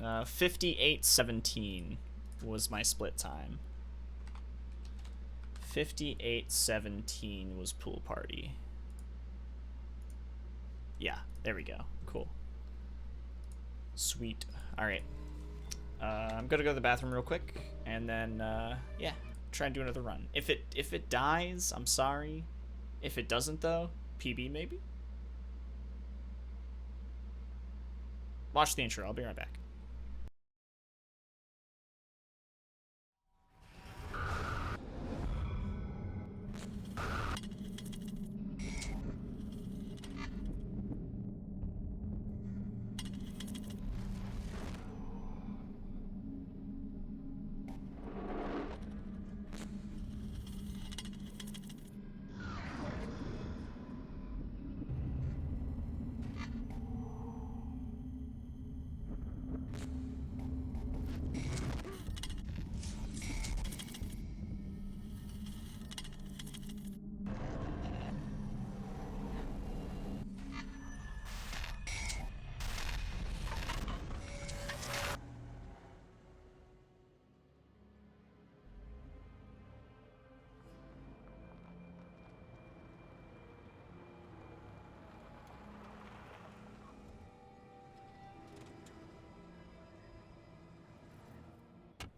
58:17 was my split time. 58:17 was pool party. Yeah, there we go. Cool. Sweet. All right. I'm gonna go to the bathroom real quick, and then yeah, try and do another run. If it dies, I'm sorry. If it doesn't though, PB maybe. Watch the intro. I'll be right back.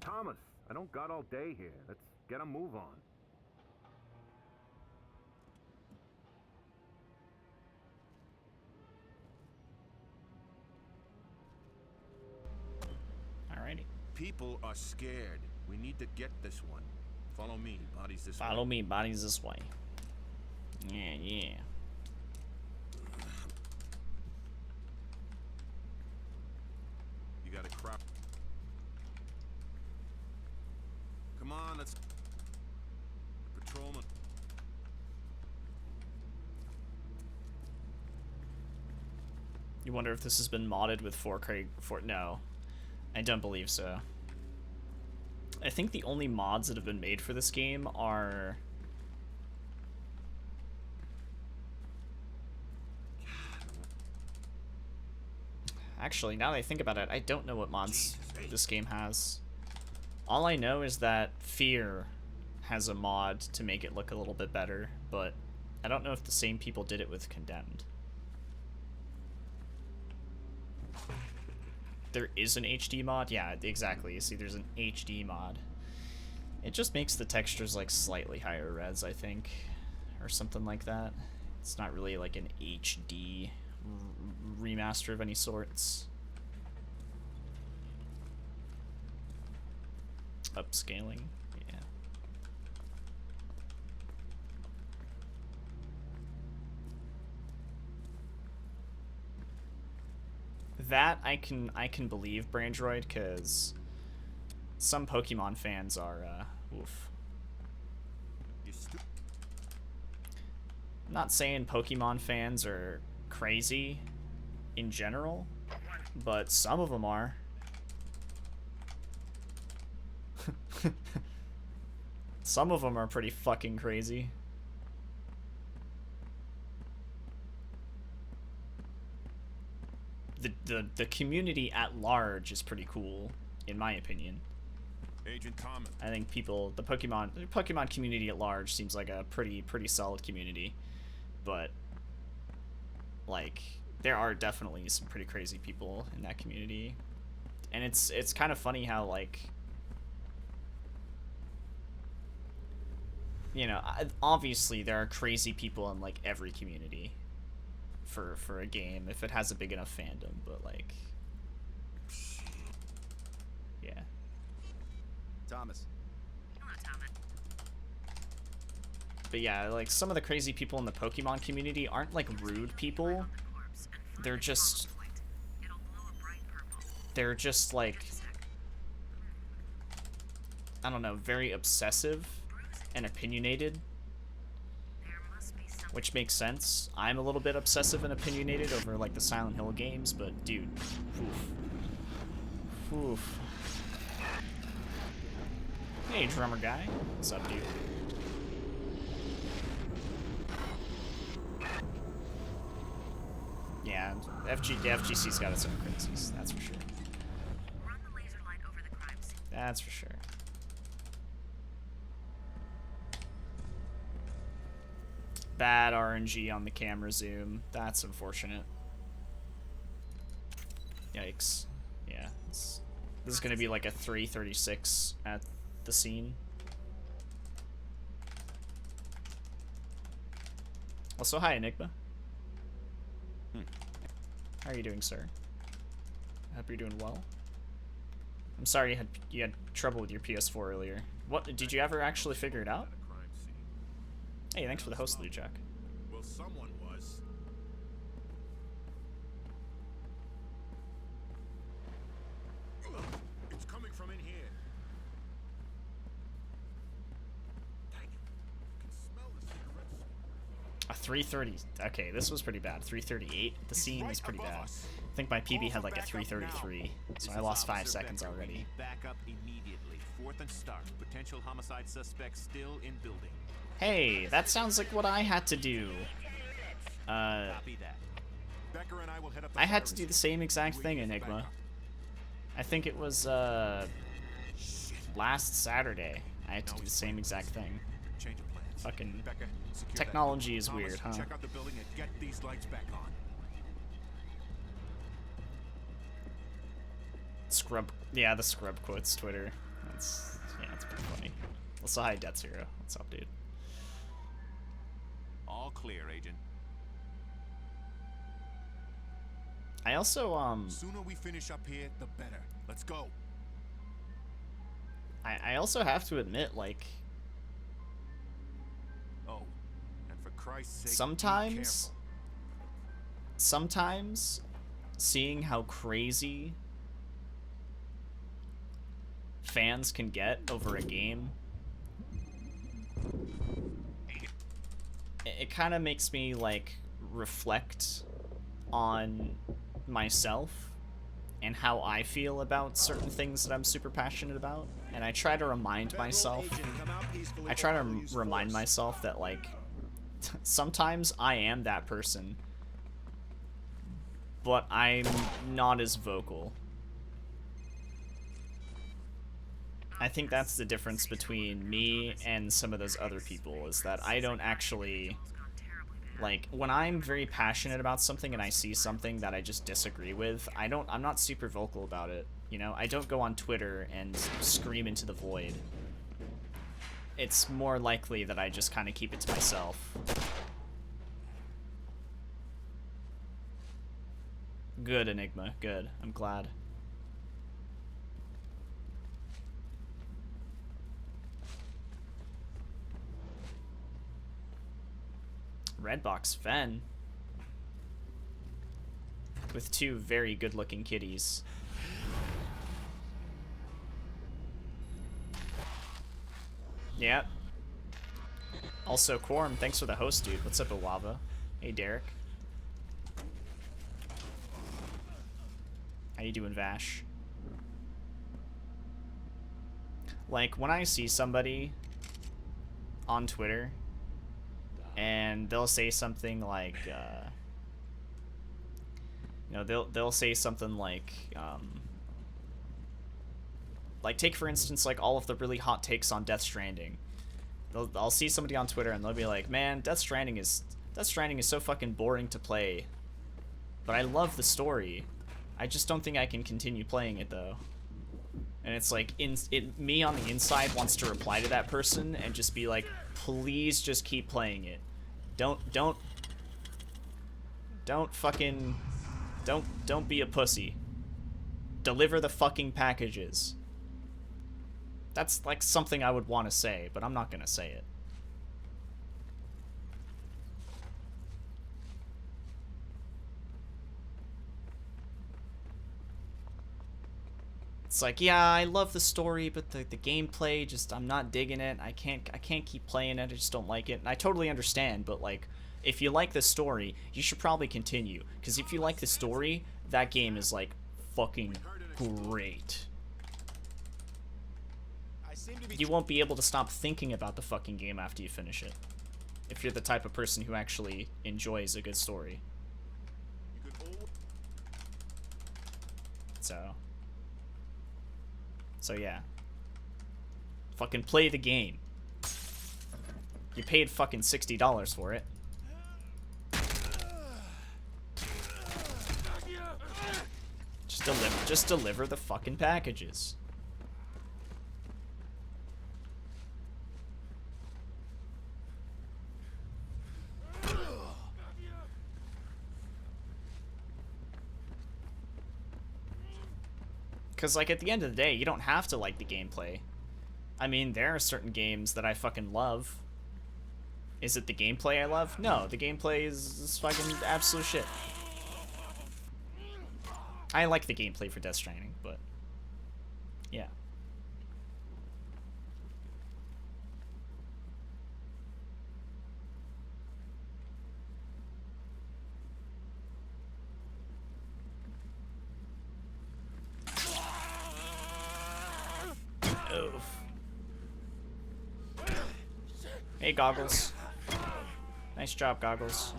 Thomas, I don't got all day here. Let's get a move on. Alrighty. People are scared. We need to get this one. Follow me. Bodies this way. Follow me. Bodies this way. Yeah, yeah. You got a crowd. Come on, let's... Patrolman. You wonder if this has been modded with 4K... No. I don't believe so. I think the only mods that have been made for this game are... Actually, now that I think about it, I don't know what mods this game has. All I know is that Fear has a mod to make it look a little bit better, but I don't know if the same people did it with Condemned. There is an HD mod? Yeah, exactly. You see, there's an HD mod. It just makes the textures like slightly higher res, I think, or something like that. It's not really like an HD remaster of any sorts. Upscaling, yeah. That I can believe, Brandroid, because some Pokemon fans are oof. I'm not saying Pokemon fans are crazy in general, but some of them are. Some of them are pretty fucking crazy. The community at large is pretty cool, in my opinion. Agent Thomas. I think the Pokemon community at large seems like a pretty solid community, but like there are definitely some pretty crazy people in that community, and it's kind of funny how, like, you know, obviously there are crazy people in like every community for a game if it has a big enough fandom, but like, yeah. Thomas. But yeah, like some of the crazy people in the Pokemon community aren't like rude people. They're just like, I don't know, very obsessive and opinionated, which makes sense. I'm a little bit obsessive and opinionated over like the Silent Hill games, but dude, oof. Oof. Hey, drummer guy. What's up, dude? Yeah, the FGC's got its own crazies, that's for sure. That's for sure. Bad RNG on the camera zoom. That's unfortunate. Yikes. Yeah. This is gonna be like a 336 at the scene. Also, hi, Enigma. How are you doing, sir? I hope you're doing well. I'm sorry you had trouble with your PS4 earlier. What, did you ever actually figure it out? Hey, thanks for the host, Lujack. Well, someone was. It's coming from in here. Dang it. I can smell the cigarette smoke. A 330. Okay, this was pretty bad. 338. The scene was pretty bad. I think my PB had like a 333, so I lost 5 seconds already. Back up immediately. 4th and start. Potential homicide suspect still in building. Hey, that sounds like what I had to do. Copy that. Becker and I will head up the I had fire to do the same exact thing, Enigma. I think it was, last Saturday. I had to do the same exact thing. Change of plans. Fucking Becker, secure technology that. is Thomas, weird, huh? Check out the building and get these lights back on. Scrub. Yeah, the scrub quotes Twitter. That's, yeah, it's pretty funny. Also, hi, Death Zero. What's up, dude? All clear, Agent. I also, Sooner we finish up here, the better. Let's go. I also have to admit, like, Oh, and for Christ's sake, be sometimes careful. seeing how crazy fans can get over a game, it kind of makes me like reflect on myself and how I feel about certain things that I'm super passionate about, and I try to remind myself that like sometimes I am that person, but I'm not as vocal. I think that's the difference between me and some of those other people, is that I don't actually, like, when I'm very passionate about something and I see something that I just disagree with, I'm not super vocal about it, you know? I don't go on Twitter and scream into the void. It's more likely that I just kind of keep it to myself. Good, Enigma, good. I'm glad. Redbox Fen. With 2 very good-looking kitties. Yep. Also, Quorum, thanks for the host, dude. What's up, Awava? Hey, Derek. How you doing, Vash? Like, when I see somebody on Twitter and they'll say something like, you know, they'll say something like take for instance, like all of the really hot takes on Death Stranding. I'll see somebody on Twitter and they'll be like, man, Death Stranding is so fucking boring to play, but I love the story. I just don't think I can continue playing it though. And it's like, me on the inside wants to reply to that person and just be like, please just keep playing it. Don't be a pussy. Deliver the fucking packages. That's like something I would want to say, but I'm not gonna say it. It's like, yeah, I love the story, but the gameplay, just, I'm not digging it. I can't keep playing it. I just don't like it. And I totally understand, but like, if you like the story, you should probably continue. Because if you like the story, that game is like fucking great. You won't be able to stop thinking about the fucking game after you finish it, if you're the type of person who actually enjoys a good story. So yeah. Fucking play the game. You paid fucking $60 for it. Just deliver the fucking packages. Because, like, at the end of the day, you don't have to like the gameplay. I mean, there are certain games that I fucking love. Is it the gameplay I love? No, the gameplay is fucking absolute shit. I like the gameplay for Death Stranding, but yeah. Oof. Hey, Goggles. Nice job, Goggles.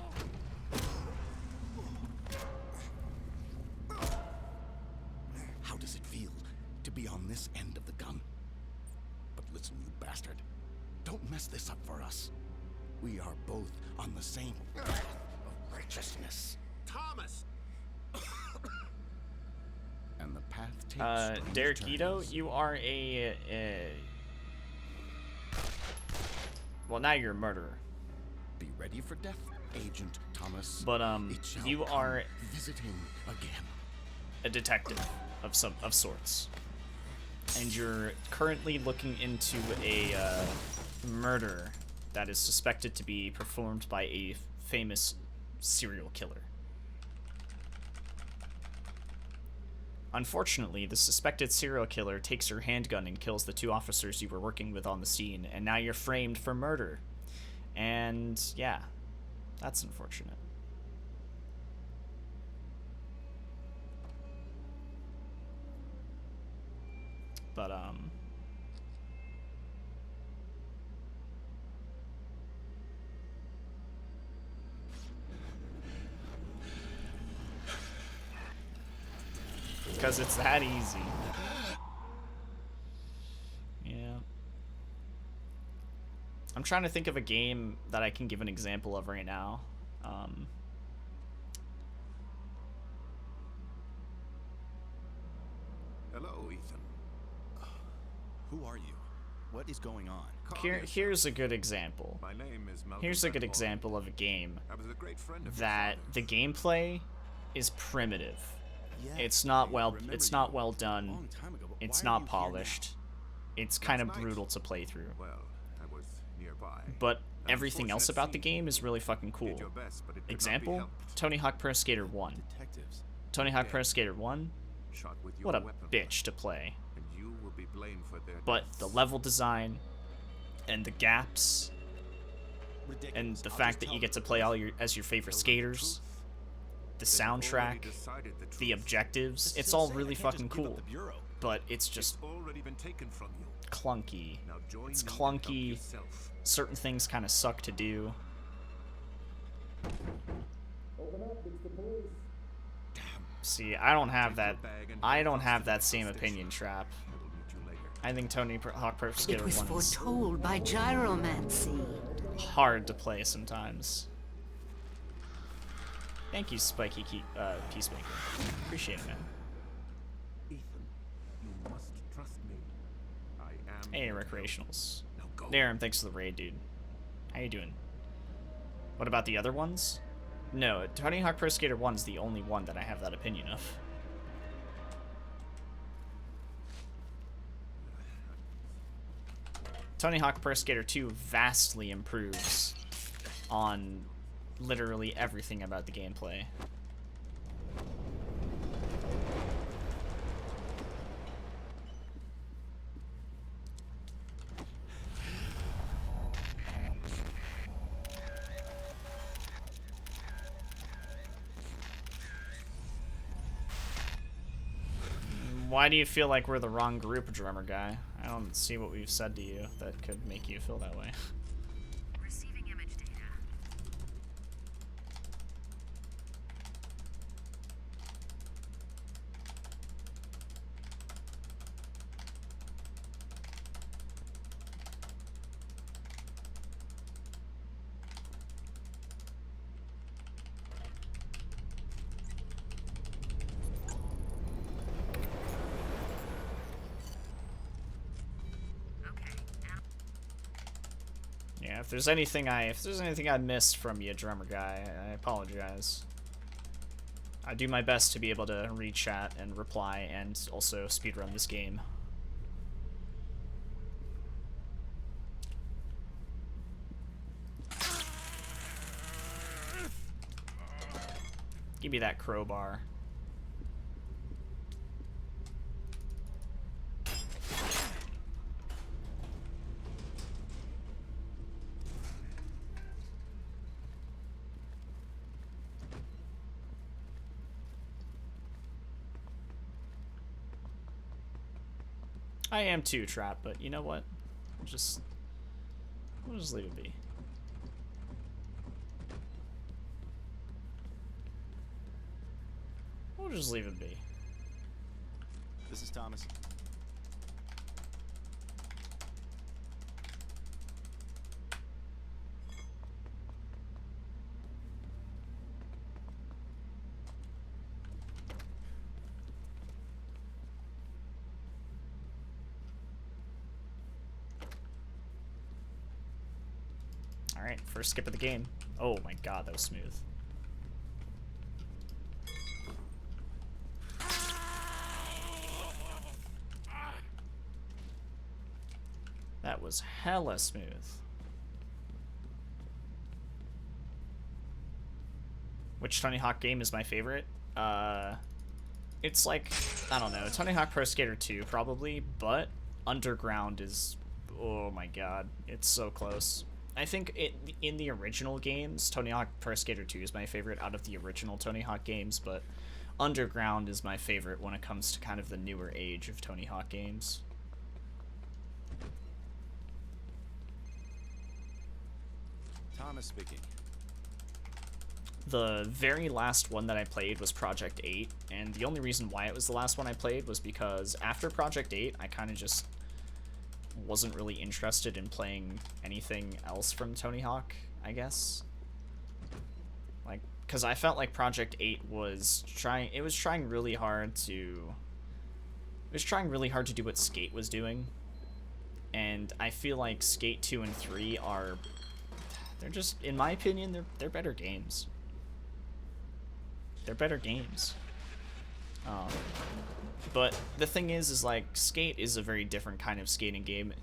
How does it feel to be on this end of the gun? But listen, you bastard. Don't mess this up for us. We are both on the same path of righteousness. Thomas! And the path takes strange Derek Ito, turns. you are well, now you're a murderer. Be ready for death, Agent Thomas. But, It shall you come are visiting again. a detective of sorts. And you're currently looking into a murder that is suspected to be performed by a famous serial killer. Unfortunately, the suspected serial killer takes your handgun and kills the 2 officers you were working with on the scene, and now you're framed for murder. And yeah, that's unfortunate. But because it's that easy. Yeah. I'm trying to think of a game that I can give an example of right now. Hello, Ethan. Who are you? What is going on? Here's a good example. My name is Malcolm Here's a good Redmore. example of a game I was a great friend of your that father's. the gameplay is primitive. Yeah, It's not I well remember it's you not well a done. long time ago, but It's why are not you here now? polished. It's kind of Last night- brutal to play through. Well, I was nearby. But An everything else unfortunate about the scene. game is really fucking You cool. did your best, but it could not be Example, helped. Tony Hawk Pro Skater 1. Detectives. Tony Hawk Pro Skater 1, Shot with your what a weapon, bitch to play. and you will be blamed for their But deaths. the level design and the gaps and the fact that you get to play all your as your favorite Tell them the skaters, truth. the They've already soundtrack, decided the the truth. objectives, it's Still all saying I really can't just fucking give up cool. the bureau. But it's just It's already been taken from you. clunky. Now join It's me and help clunky. yourself. Certain things kind of suck to do. See, I don't have that. I don't have that same opinion, Trap. I will meet you later. I think Tony Hawk Pro Skater It was 1 is foretold by gyromancy. hard to play sometimes. Thank you, Spiky Peacemaker. Appreciate it, man. Ethan, you must trust me. I am. Hey, your help. Recreationals. Now go. Darren, thanks for the raid, dude. How you doing? What about the other ones? No, Tony Hawk Pro Skater 1 is the only one that I have that opinion of. Tony Hawk Pro Skater 2 vastly improves on literally everything about the gameplay. Why do you feel like we're the wrong group, drummer guy? I don't see what we've said to you that could make you feel that way. Receiving image data. if there's anything I missed from you, drummer guy, I apologize. I do my best to be able to read chat and reply and also speedrun this game. Give me that crowbar. I am too, Trap, but you know what? We'll just leave it be. We'll just leave it be. This is Thomas. Alright, first skip of the game. Oh my god, that was smooth. That was hella smooth. Which Tony Hawk game is my favorite? It's like, I don't know, Tony Hawk Pro Skater 2 probably, but Underground is, oh my god, it's so close. I think in the original games, Tony Hawk Pro Skater 2 is my favorite out of the original Tony Hawk games, but Underground is my favorite when it comes to kind of the newer age of Tony Hawk games. Thomas speaking. The very last one that I played was Project 8, and the only reason why it was the last one I played was because after Project 8, I kind of just wasn't really interested in playing anything else from Tony Hawk, I guess. Like, because I felt like Project 8 was trying really hard to do what Skate was doing, and I feel like Skate 2 and 3 are, they're just, in my opinion, they're better games. They're better games. But the thing is like, Skate is a very different kind of skating game.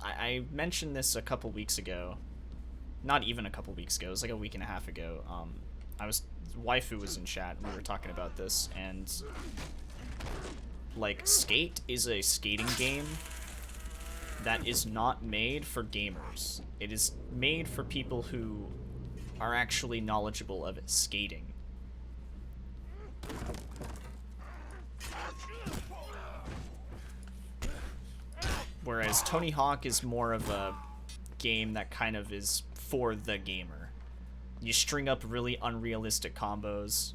I mentioned this a couple weeks ago. Not even a couple weeks ago. It was like a week and a half ago. Waifu was in chat, and we were talking about this, and like, Skate is a skating game that is not made for gamers. It is made for people who are actually knowledgeable of skating. Whereas Tony Hawk is more of a game that kind of is for the gamer. You string up really unrealistic combos.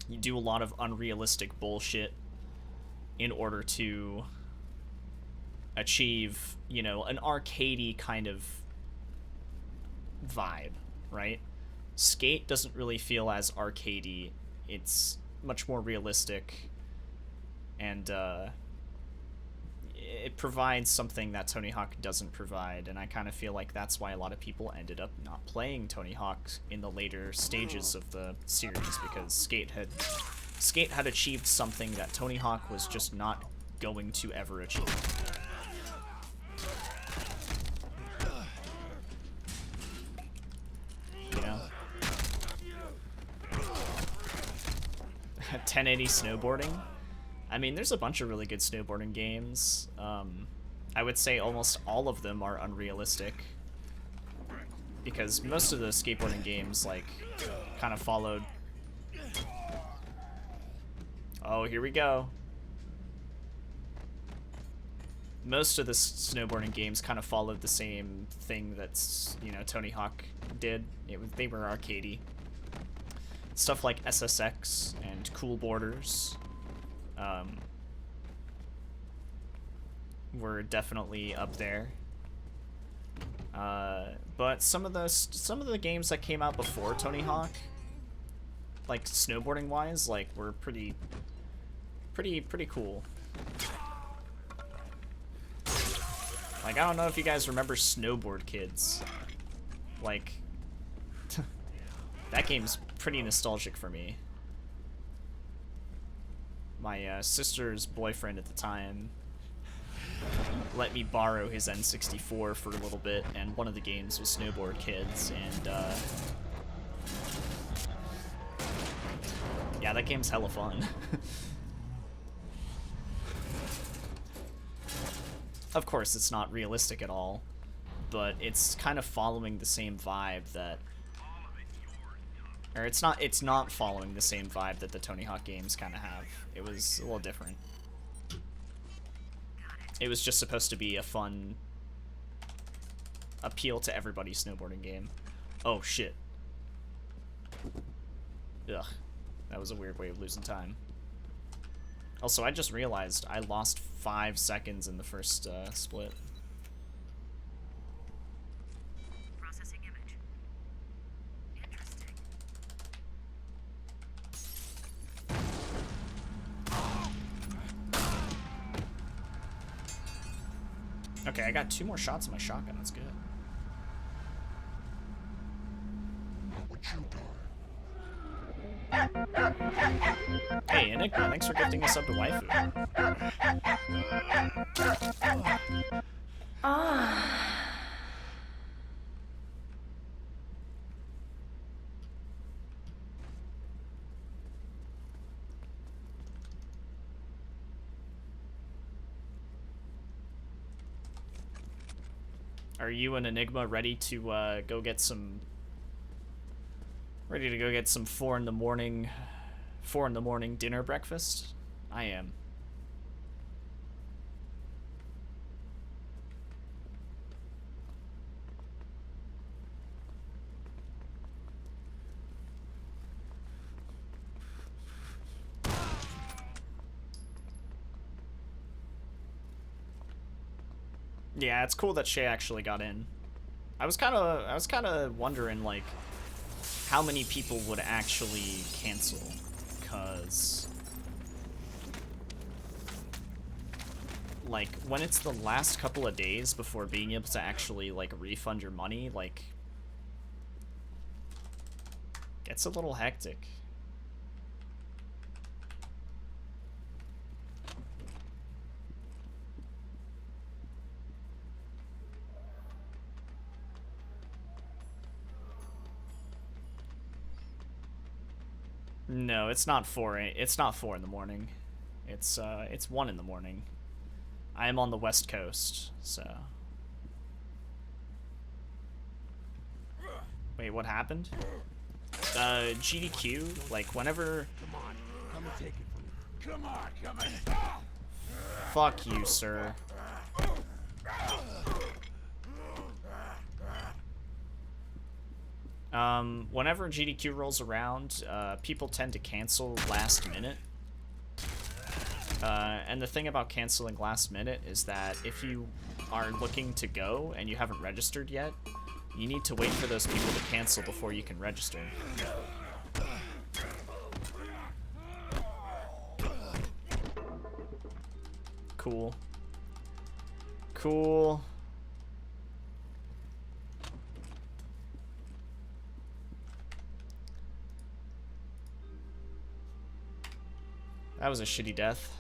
You do a lot of unrealistic bullshit in order to achieve, you know, an arcadey kind of vibe, right? Skate doesn't really feel as arcadey. It's much more realistic, and it provides something that Tony Hawk doesn't provide, and I kind of feel like that's why a lot of people ended up not playing Tony Hawk in the later stages of the series, because Skate had achieved something that Tony Hawk was just not going to ever achieve. You know? 1080 snowboarding? I mean, there's a bunch of really good snowboarding games. I would say almost all of them are unrealistic, because most of the skateboarding games, like, kind of followed... Oh, here we go. Most of the snowboarding games kind of followed the same thing that's, you know, Tony Hawk did. They were arcadey. Stuff like SSX and Cool Borders were definitely up there. But some of the games that came out before Tony Hawk, like snowboarding wise, like, were pretty cool. Like, I don't know if you guys remember Snowboard Kids. like, that game's pretty nostalgic for me. My sister's boyfriend at the time let me borrow his N64 for a little bit, and one of the games was Snowboard Kids, and yeah, that game's hella fun. Of course, it's not realistic at all, but it's kind of following the same vibe that, or it's not following the same vibe that the Tony Hawk games kind of have. It was a little different. It was just supposed to be a fun, appeal to everybody snowboarding game. Oh shit. Ugh. That was a weird way of losing time. Also, I just realized I lost 5 seconds in the first split. Processing image. Interesting. Okay, I got 2 more shots of my shotgun. That's good. Hey, Enigma, thanks for gifting us up to waifu. Are you and Enigma ready to go get some... Ready to go get some 4 in the morning dinner breakfast? I am. Yeah, it's cool that Shay actually got in. I was kind of wondering like how many people would actually cancel, cuz like when it's the last couple of days before being able to actually like refund your money, like gets a little hectic. No, it's not 4. It's not 4 in the morning. It's 1 in the morning. I am on the West Coast, so. Wait, what happened? GDQ, like whenever. Come on, come and take it from me. Come on, come on. Fuck you, sir. Whenever GDQ rolls around, people tend to cancel last minute. And the thing about canceling last minute is that if you are looking to go and you haven't registered yet, you need to wait for those people to cancel before you can register. Cool. Cool. That was a shitty death.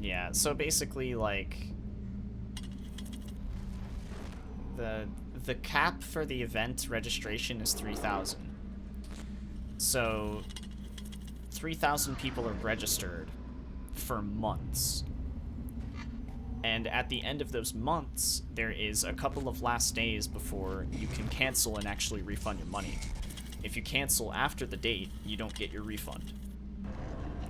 Yeah, so basically, like, the cap for the event registration is 3,000. So 3,000 people are registered for months. And at the end of those months, there is a couple of last days before you can cancel and actually refund your money. If you cancel after the date, you don't get your refund.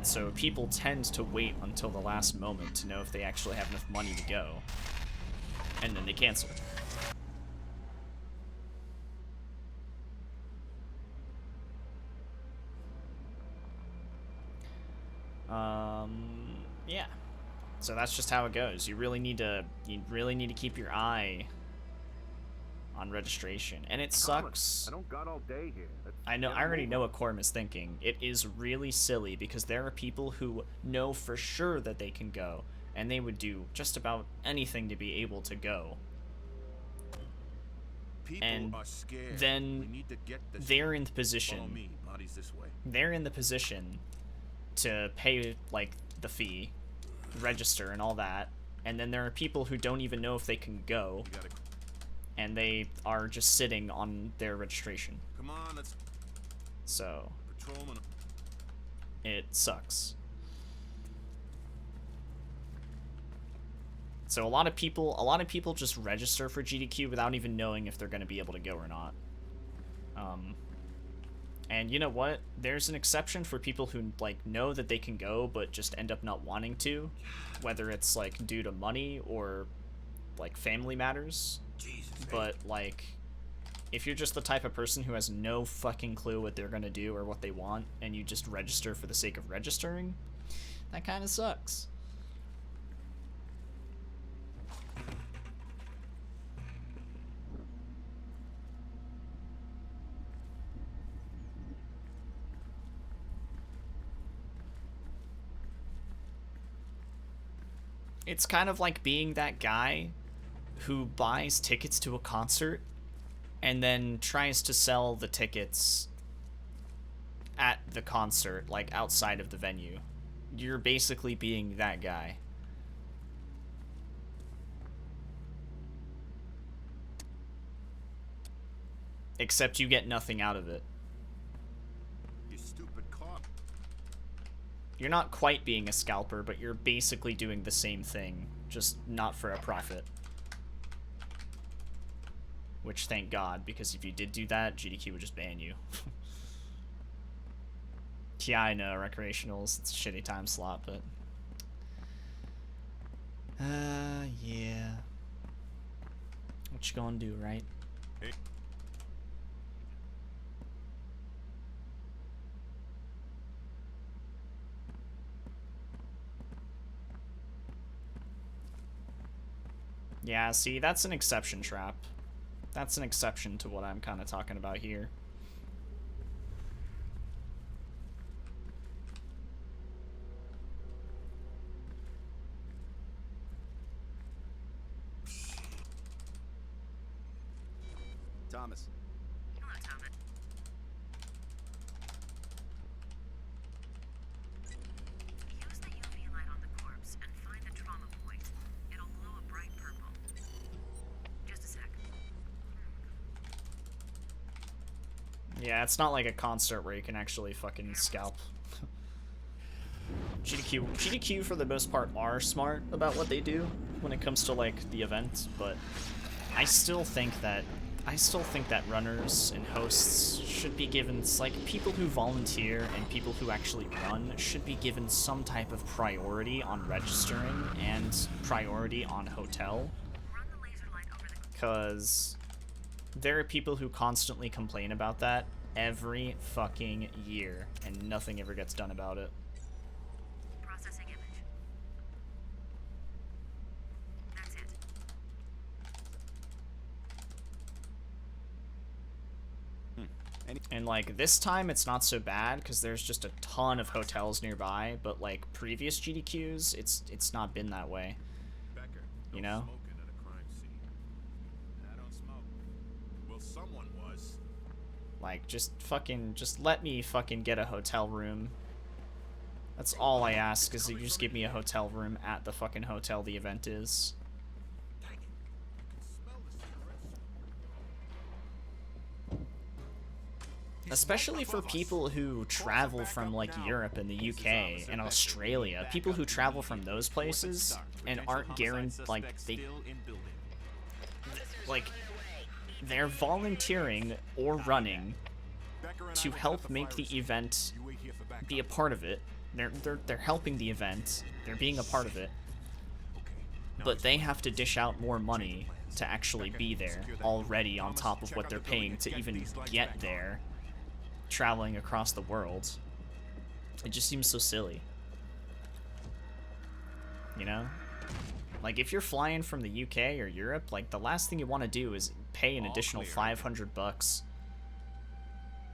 So people tend to wait until the last moment to know if they actually have enough money to go. And then they cancel. Yeah. So that's just how it goes. You really need to keep your eye on registration, and it Thomas, sucks. I don't got all day here. Let's I know. get I already moving. know what Quorum is thinking. It is really silly because there are people who know for sure that they can go, and they would do just about anything to be able to go. People And are scared. then we need to get this they're one. in the Follow position. me. Bodies this way. They're in the position to pay like the fee, register, and all that. And then there are people who don't even know if they can go, You gotta. and they are just sitting on their registration. Come on, let's So patrolman. it sucks. So a lot of people just register for GDQ without even knowing if they're going to be able to go or not. And you know what? There's an exception for people who like know that they can go but just end up not wanting to, whether it's like due to money or like family matters. Jesus. But like if you're just the type of person who has no fucking clue what they're going to do or what they want and you just register for the sake of registering, that kind of sucks. It's kind of like being that guy who buys tickets to a concert and then tries to sell the tickets at the concert, like outside of the venue. You're basically being that guy. Except you get nothing out of it. You stupid cop. You're not quite being a scalper, but you're basically doing the same thing, just not for a profit. Which, thank God, because if you did do that, GDQ would just ban you. Yeah, I know, recreationals, it's a shitty time slot, but... yeah. What you gonna do, right? Hey. Yeah, see, that's an exception trap. That's an exception to what I'm kind of talking about here. Thomas. Hello, Thomas. Use the UV light on the corpse and find the trauma point. It'll glow a bright purple. Just a sec. Yeah, it's not like a concert where you can actually fucking scalp. GDQ for the most part are smart about what they do when it comes to like the event, but I still think that runners and hosts should be given, like, people who volunteer and people who actually run should be given some type of priority on registering and priority on hotel, Run the laser light over the because there are people who constantly complain about that every fucking year and nothing ever gets done about it. processing image. That's it. And like this time it's not so bad because there's just a ton of hotels nearby, but like previous GDQs it's not been that way. Becker. You no know? Smoking at a crime scene. I don't smoke. Well, someone was. Like just let me fucking get a hotel room. That's all I ask, is that you just give me a hotel room at the fucking hotel the event is. Dang it. I can smell the cigarettes. Especially for people who travel from like Europe and the UK and Australia, people who travel from those places and aren't guaranteed, like they're volunteering or running to help make the event You wait here for backup. be a part of it. They're helping the event. They're being a part of it. But they have to dish out more money to actually be there already on top of what they're paying to even get there, traveling across the world. It just seems so silly. You know? Like, if you're flying from the UK or Europe, like, the last thing you want to do is pay an additional $500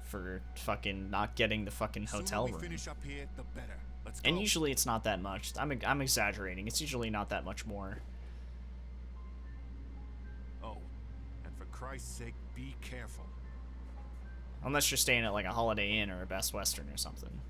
for fucking not getting the fucking hotel room. Finish up here, the better. Let's And go. usually it's not that much. I'm exaggerating. It's usually not that much more. Oh, and for Christ's sake, be careful. Unless you're staying at, like, a Holiday Inn or a Best Western or something.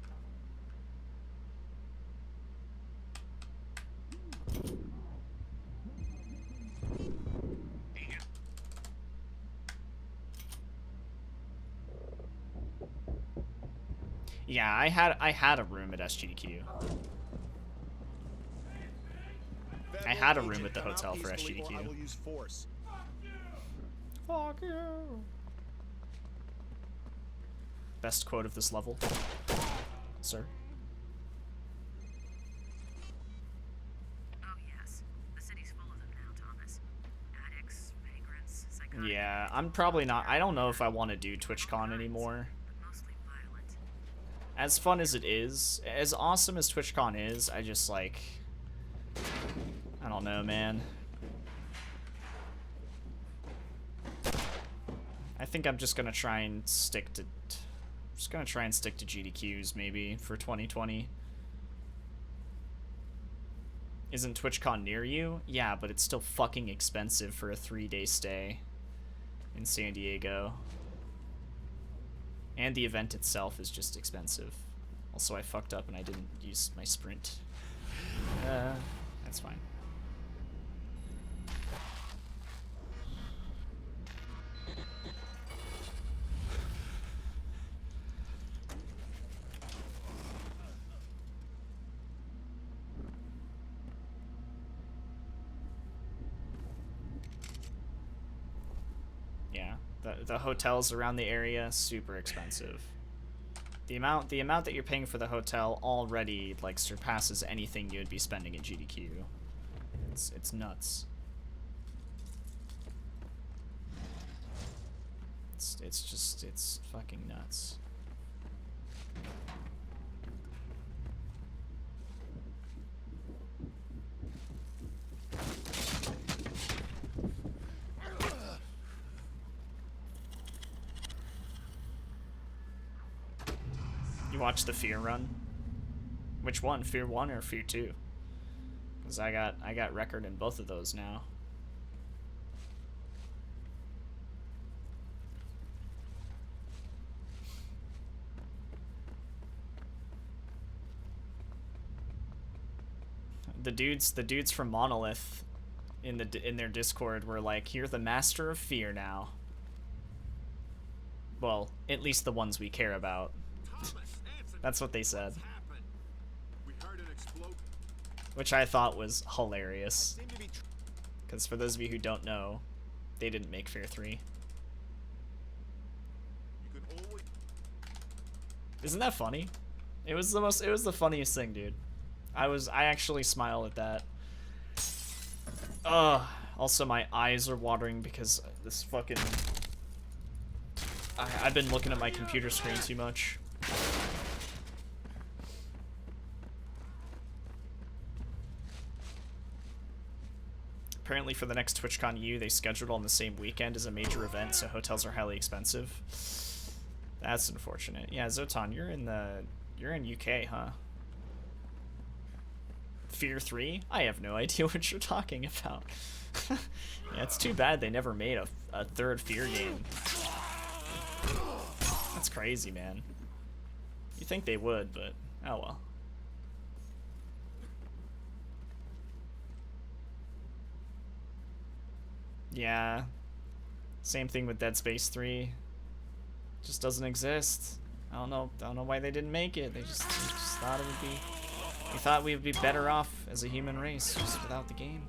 Yeah, I had a room at SGDQ. I had a room at the hotel for SGDQ. Fuck you. Best quote of this level, sir. Oh yes, the city's full of them now, Thomas. Addicts, vagrants, psychotics. Yeah, I'm probably not. I don't know if I want to do TwitchCon anymore. But mostly violent. As fun as it is, as awesome as TwitchCon is, I just like, I don't know, man. I think I'm just gonna try and stick to GDQs maybe for 2020. Isn't TwitchCon near you? Yeah, but it's still fucking expensive for a 3-day stay in San Diego. And the event itself is just expensive. Also, I fucked up and I didn't use my sprint. That's fine. Yeah, the hotels around the area, super expensive. The amount that you're paying for the hotel already like surpasses anything you would be spending at GDQ. It's nuts. It's fucking nuts. You watched the Fear run? Which one? Fear 1 or Fear 2? Because I got record in both of those now. The dudes from Monolith in their Discord were like, "You're the master of fear now." Well, at least the ones we care about. That's what they said. We heard it explode. Which I thought was hilarious. Because for those of you who don't know, they didn't make Fear 3. You can always... Isn't that funny? It was the funniest thing, dude. I actually smiled at that. Ugh. Also, my eyes are watering because this fucking... I've been looking at my computer screen too much. Apparently for the next TwitchCon U, they scheduled on the same weekend as a major event, so hotels are highly expensive. That's unfortunate. Yeah, Zotan, you're in UK, huh? Fear 3? I have no idea what you're talking about. Yeah, it's too bad they never made a third Fear game. That's crazy, man. You think they would, but oh well. Yeah. Same thing with Dead Space 3. Just doesn't exist. I don't know why they didn't make it. They just thought it would be... We thought we would be better off as a human race just without the game.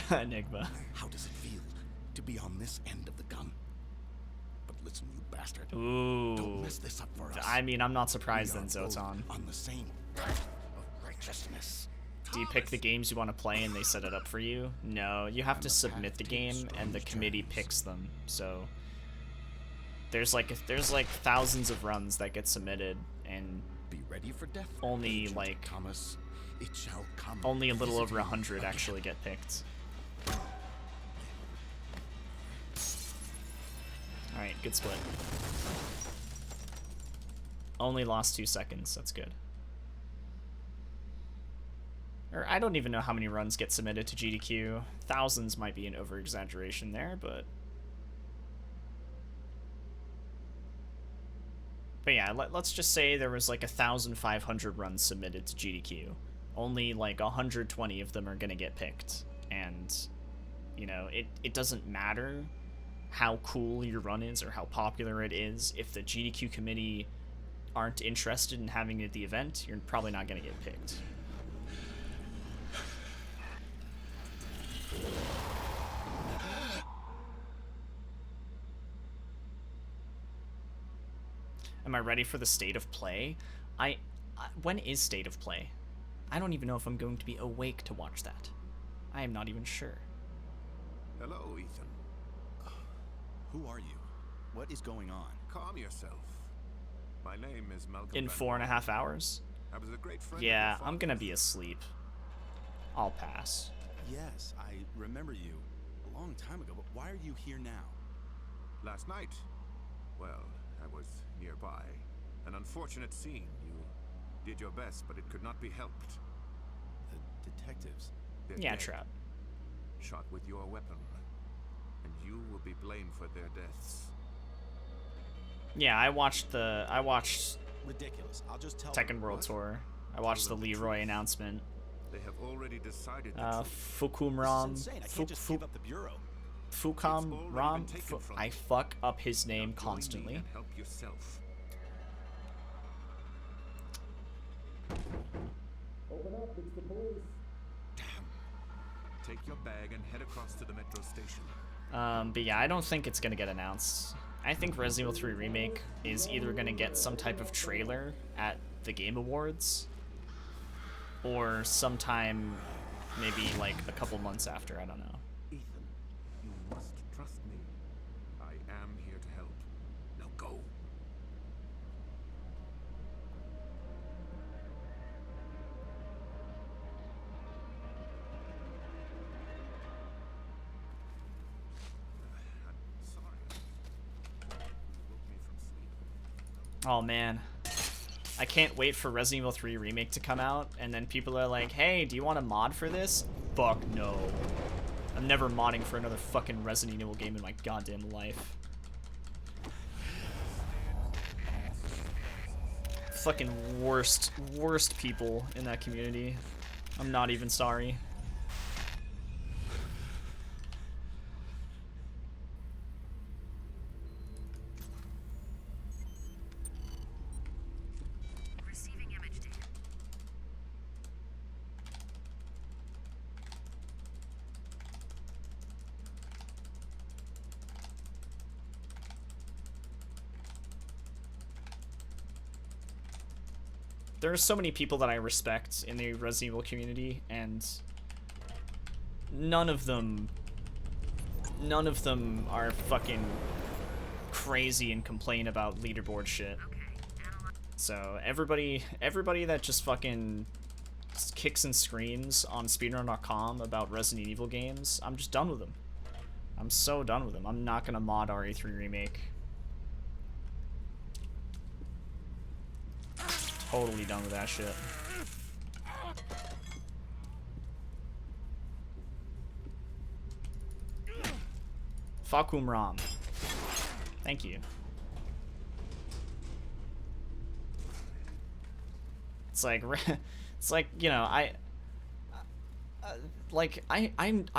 Enigma. How does it feel to be on this end of the gun? But listen, you bastard. Ooh. Don't mess this up for us. I mean, I'm not surprised We then, are both Zotan. on the same path of righteousness. Do you pick the games you want to play and they set it up for you? No, you have to submit the game and the committee picks them. So There's like thousands of runs that get submitted, and Be ready for death. only Agent like Thomas, it shall come. only a little over Visit you 100 again. actually get picked. All right, good split. Only lost 2 seconds. That's good. Or I don't even know how many runs get submitted to GDQ. Thousands might be an over-exaggeration there, but yeah, let's just say there was like 1,500 runs submitted to GDQ. Only like 120 of them are gonna get picked, and you know it doesn't matter how cool your run is or how popular it is. If the GDQ committee aren't interested in having it at the event, you're probably not gonna get picked. Am I ready for the state of play? When is state of play? I don't even know if I'm going to be awake to watch that. I am not even sure. Hello, Ethan. Who are you? What is going on? Calm yourself. My name is Malcolm. In Van 4.5 hours? I was a great friend. Yeah, of your I'm gonna father's. be asleep. I'll pass. Yes, I remember you a long time ago, but why are you here now? Last night, well, I was nearby. An unfortunate scene. You did your best, but it could not be helped. The detectives. They're Yeah, dead, Trap. shot with your weapon, and you will be blamed for their deaths. Yeah, I watched Ridiculous. I'll just tell Tekken them. World What? Tour. I watched the Leroy announcement. They have already decided the truth. Fukumram. This is insane. I can't just give up the bureau. Fukam already Ram. been taken from I you. fuck up his name Now join me constantly. and help yourself. Take your bag and head across to the metro station. But yeah, I don't think it's gonna get announced. I think Resident Evil 3 Remake is either gonna get some type of trailer at the Game Awards, or sometime maybe like a couple months after, I don't know. Ethan, you must trust me. I am here to help. Now go. I'm sorry. You woke me from sleep. Oh man. I can't wait for Resident Evil 3 Remake to come out, and then people are like, hey, do you want a mod for this? Fuck no. I'm never modding for another fucking Resident Evil game in my goddamn life. Fucking worst people in that community. I'm not even sorry. Receiving image data. There are so many people that I respect in the Resident Evil community, and none of them are fucking crazy and complain about leaderboard shit. So everybody that just fucking kicks and screams on speedrun.com about Resident Evil games, I'm just done with them. I'm so done with them. I'm not gonna mod RE3 Remake. Totally done with that shit. Fakum Ram. Thank you. It's like, you know, I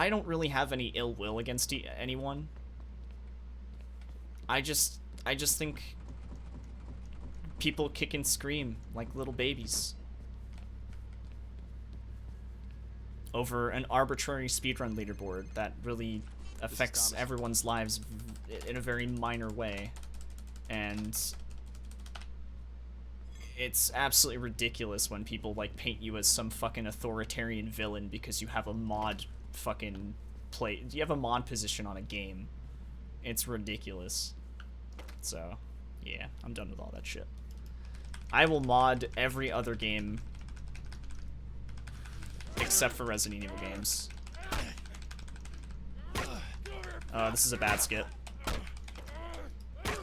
don't really have any ill will against anyone. I just think people kick and scream like little babies over an arbitrary speedrun leaderboard that really affects everyone's lives in a very minor way, and it's absolutely ridiculous when people like paint you as some fucking authoritarian villain because you have a mod fucking you have a mod position on a game. It's ridiculous. So, yeah, I'm done with all that shit. I will mod every other game except for Resident Evil games. This is a bad skip.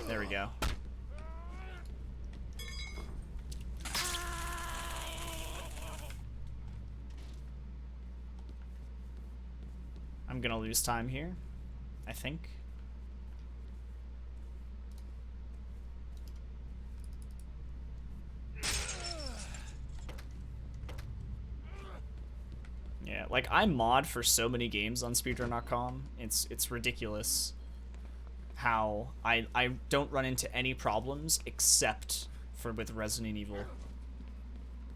There we go. I'm gonna lose time here, I think. Yeah, like I mod for so many games on speedrun.com. It's ridiculous how I don't run into any problems except for with Resident Evil.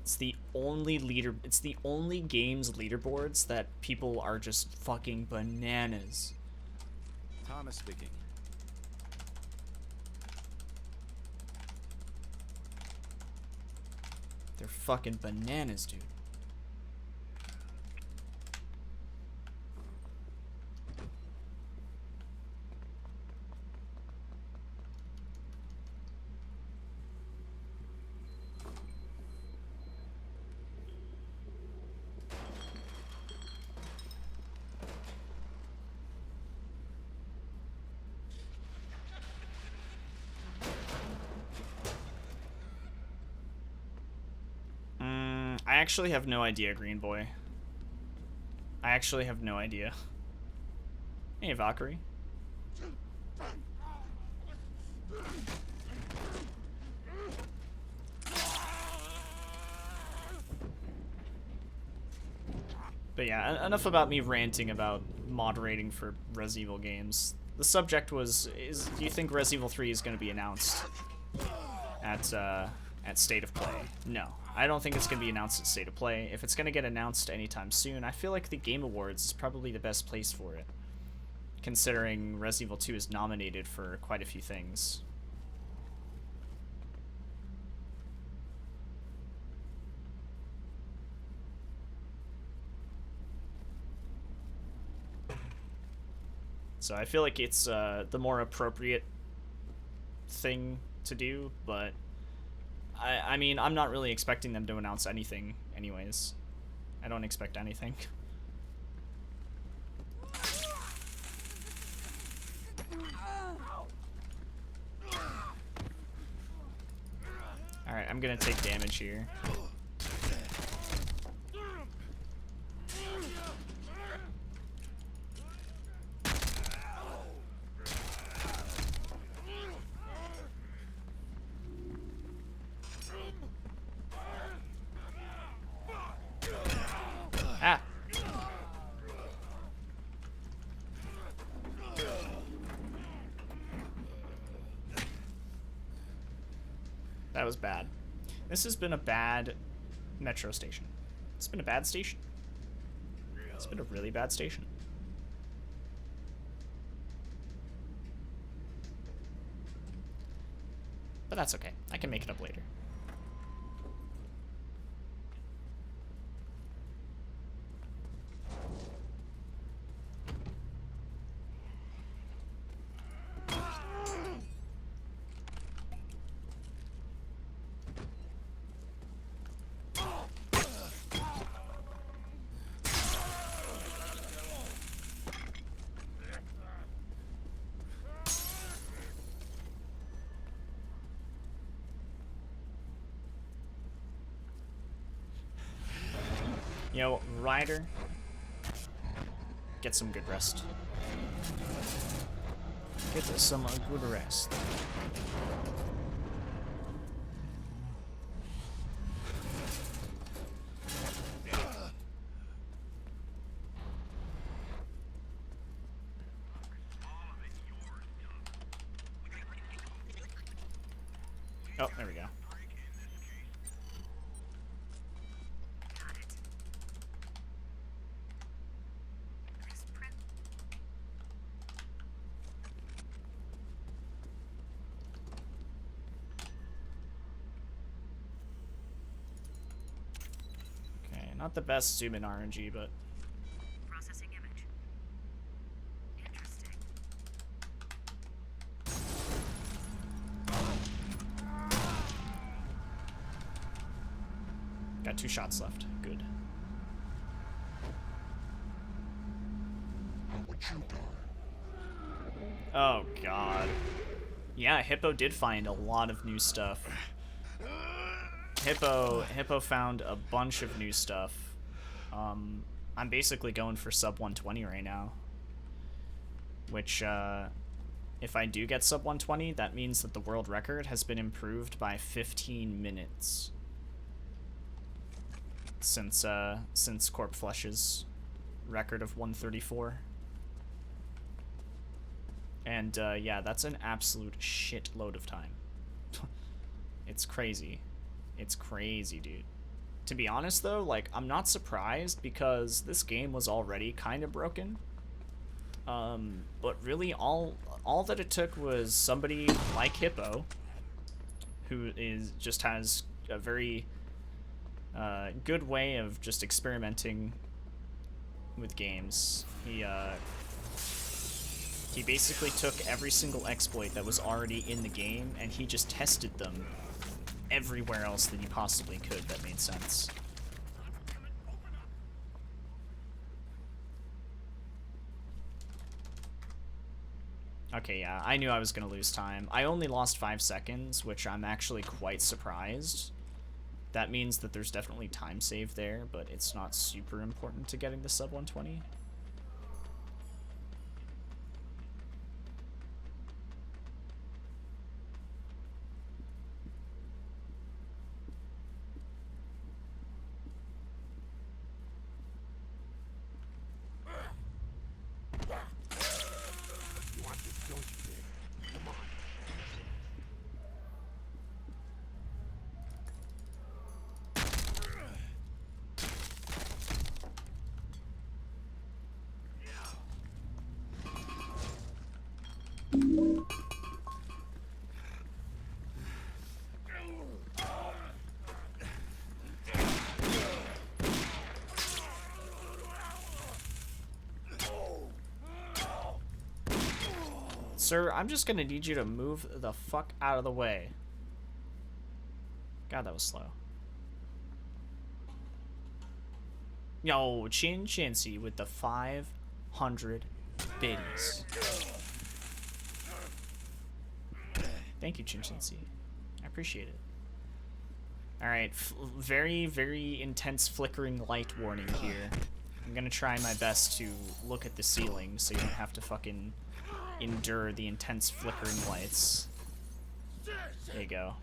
It's the only game's leaderboards that people are just fucking bananas. Thomas speaking. They're fucking bananas, dude. I actually have no idea, Green Boy. I actually have no idea. Hey, Valkyrie. But yeah, enough about me ranting about moderating for Res Evil games. The subject was, do you think Res Evil 3 is going to be announced at State of Play? No. I don't think it's going to be announced at State of Play. If it's going to get announced anytime soon, I feel like the Game Awards is probably the best place for it, considering Resident Evil 2 is nominated for quite a few things. So I feel like it's the more appropriate thing to do, but I mean, I'm not really expecting them to announce anything anyways. I don't expect anything. Alright, I'm gonna take damage here. Ah! That was bad. This has been a bad metro station. It's been a bad station. It's been a really bad station. But that's okay. I can make it up later. Yo, Ryder, get some good rest. Get some good rest. Oh, there we go. Not the best zoom in RNG, but Processing image. Interesting. Got 2 shots left. Good. Oh, God. Yeah, Hippo did find a lot of new stuff. Hippo found a bunch of new stuff. I'm basically going for sub 120 right now. Which, if I do get sub 120, that means that the world record has been improved by 15 minutes. Since Corp Flesh's record of 134. And, yeah, that's an absolute shitload of time. It's crazy. It's crazy, dude. To be honest, though, like, I'm not surprised because this game was already kind of broken. But really, all that it took was somebody like Hippo, who just has a very good way of just experimenting with games. He basically took every single exploit that was already in the game, and he just tested them everywhere else that he possibly could that made sense. Okay, yeah, I knew I was gonna lose time. I only lost 5 seconds, which I'm actually quite surprised. That means that there's definitely time saved there, but it's not super important to getting the sub 120. Sir, I'm just gonna need you to move the fuck out of the way. God, that was slow. Yo, Chin Chinsey with the 500 biddies. Thank you, Chin Chinsey. I appreciate it. Alright, very, very intense flickering light warning here. I'm gonna try my best to look at the ceiling so you don't have to fucking endure the intense flickering lights. There you go.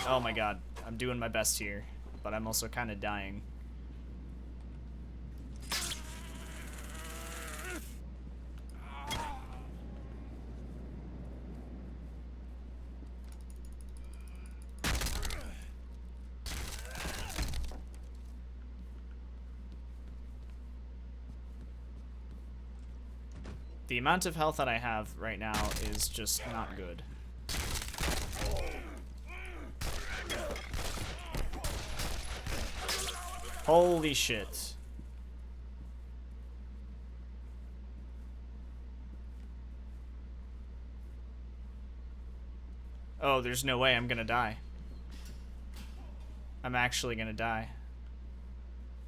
Oh my god, I'm doing my best here, but I'm also kind of dying. The amount of health that I have right now is just not good. Holy shit. Oh, there's no way I'm gonna die. I'm actually gonna die.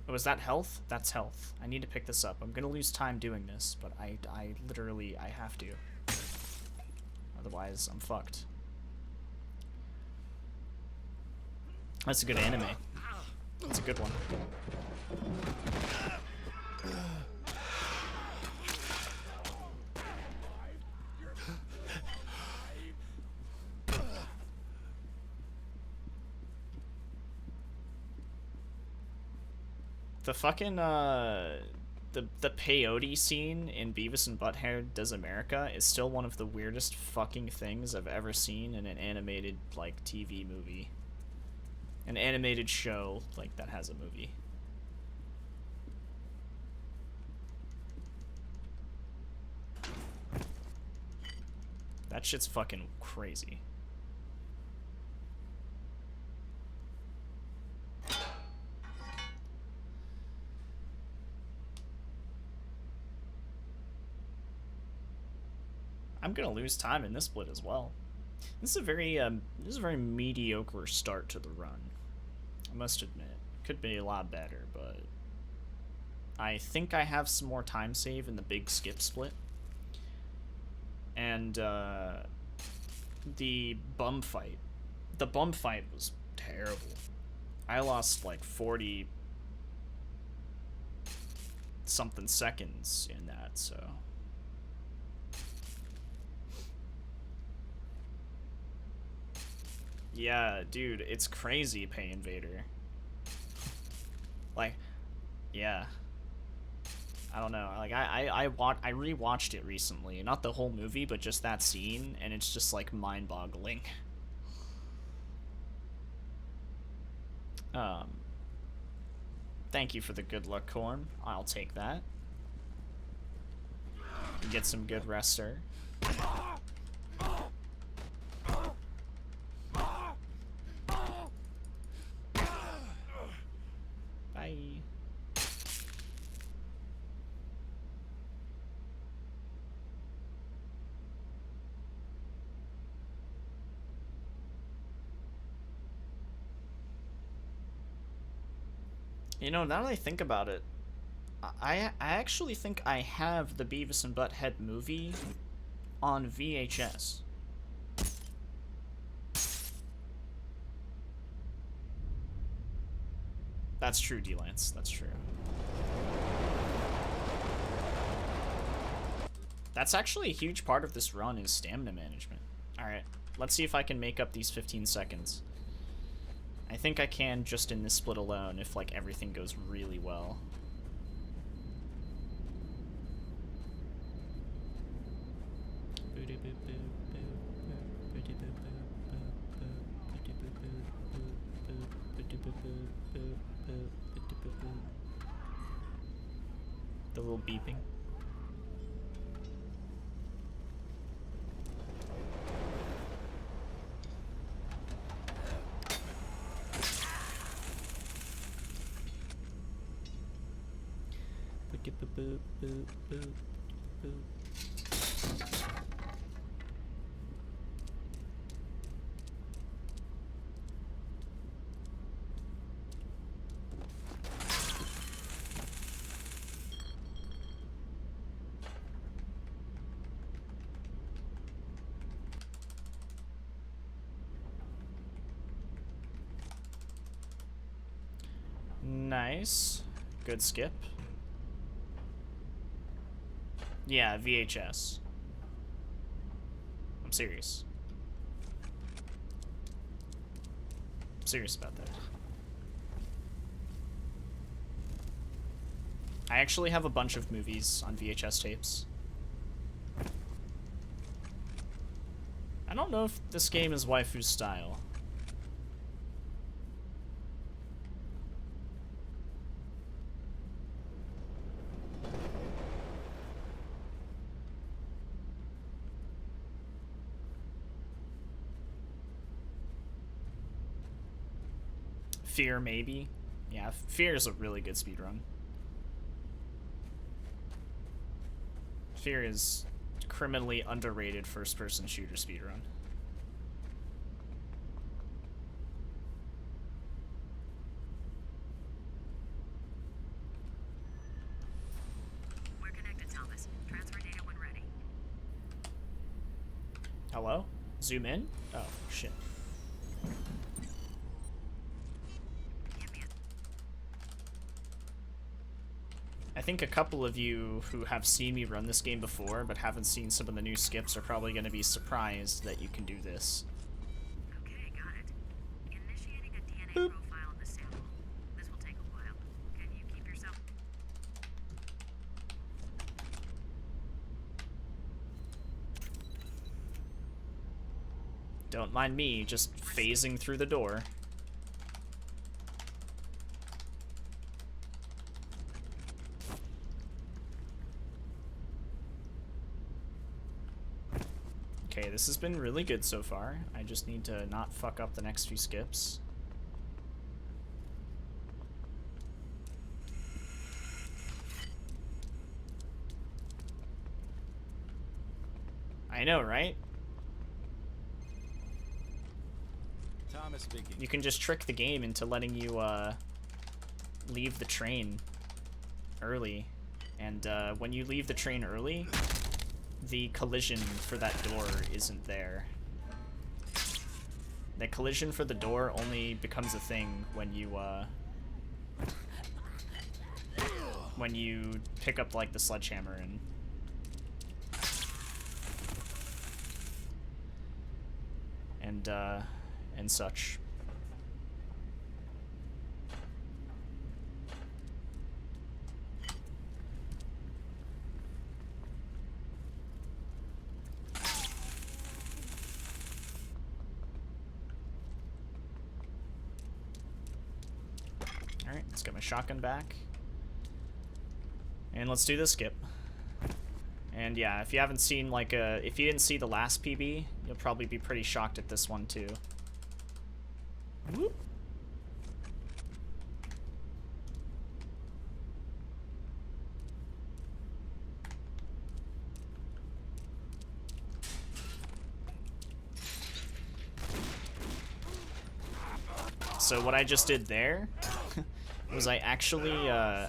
Oh, is that health? That's health. I need to pick this up. I'm gonna lose time doing this, but I literally, I have to. Otherwise, I'm fucked. That's a good anime. That's a good one. The fucking, the peyote scene in Beavis and Butthead Does America is still one of the weirdest fucking things I've ever seen in an animated, like, TV movie. An animated show, like, that has a movie. That shit's fucking crazy. I'm gonna lose time in this split as well. This is a very mediocre start to the run. I must admit. Could be a lot better, but I think I have some more time save in the big skip split. And the bum fight. The bum fight was terrible. I lost like 40 something seconds in that, so. Yeah, dude, it's crazy, Pay Invader. Like, yeah. I don't know. Like, I rewatched it recently. Not the whole movie, but just that scene, and it's just, like, mind-boggling. Thank you for the good luck, Corn. I'll take that. Get some good rest, sir. Bye. You know, now that I think about it, I actually think I have the Beavis and Butthead movie on VHS. That's true, D-Lance. That's true. That's actually a huge part of this run is stamina management. Alright, let's see if I can make up these 15 seconds. I think I can just in this split alone if, like, everything goes really well. The little beeping. Nice. Good skip. Yeah, VHS. I'm serious. I'm serious about that. I actually have a bunch of movies on VHS tapes. I don't know if this game is waifu style. Fear, maybe. Yeah, Fear is a really good speedrun. Fear is criminally underrated first-person shooter speedrun. We're connected, Thomas. Transfer data when ready. Hello? Zoom in? Oh, shit. I think a couple of you who have seen me run this game before but haven't seen some of the new skips are probably going to be surprised that you can do this. Okay, got it. Initiating a DNA Boop. profile of the sample. This will take a while. Can you keep yourself... Don't mind me, just phasing through the door. Okay, this has been really good so far. I just need to not fuck up the next few skips. I know, right? Thomas speaking. You can just trick the game into letting you leave the train early, and when you leave the train early, the collision for that door isn't there. The collision for the door only becomes a thing when you pick up like the sledgehammer and such. Alright, let's get my shotgun back. And let's do this skip. And yeah, if you haven't seen like if you didn't see the last PB, you'll probably be pretty shocked at this one too. Whoop. So what I just did there was I actually I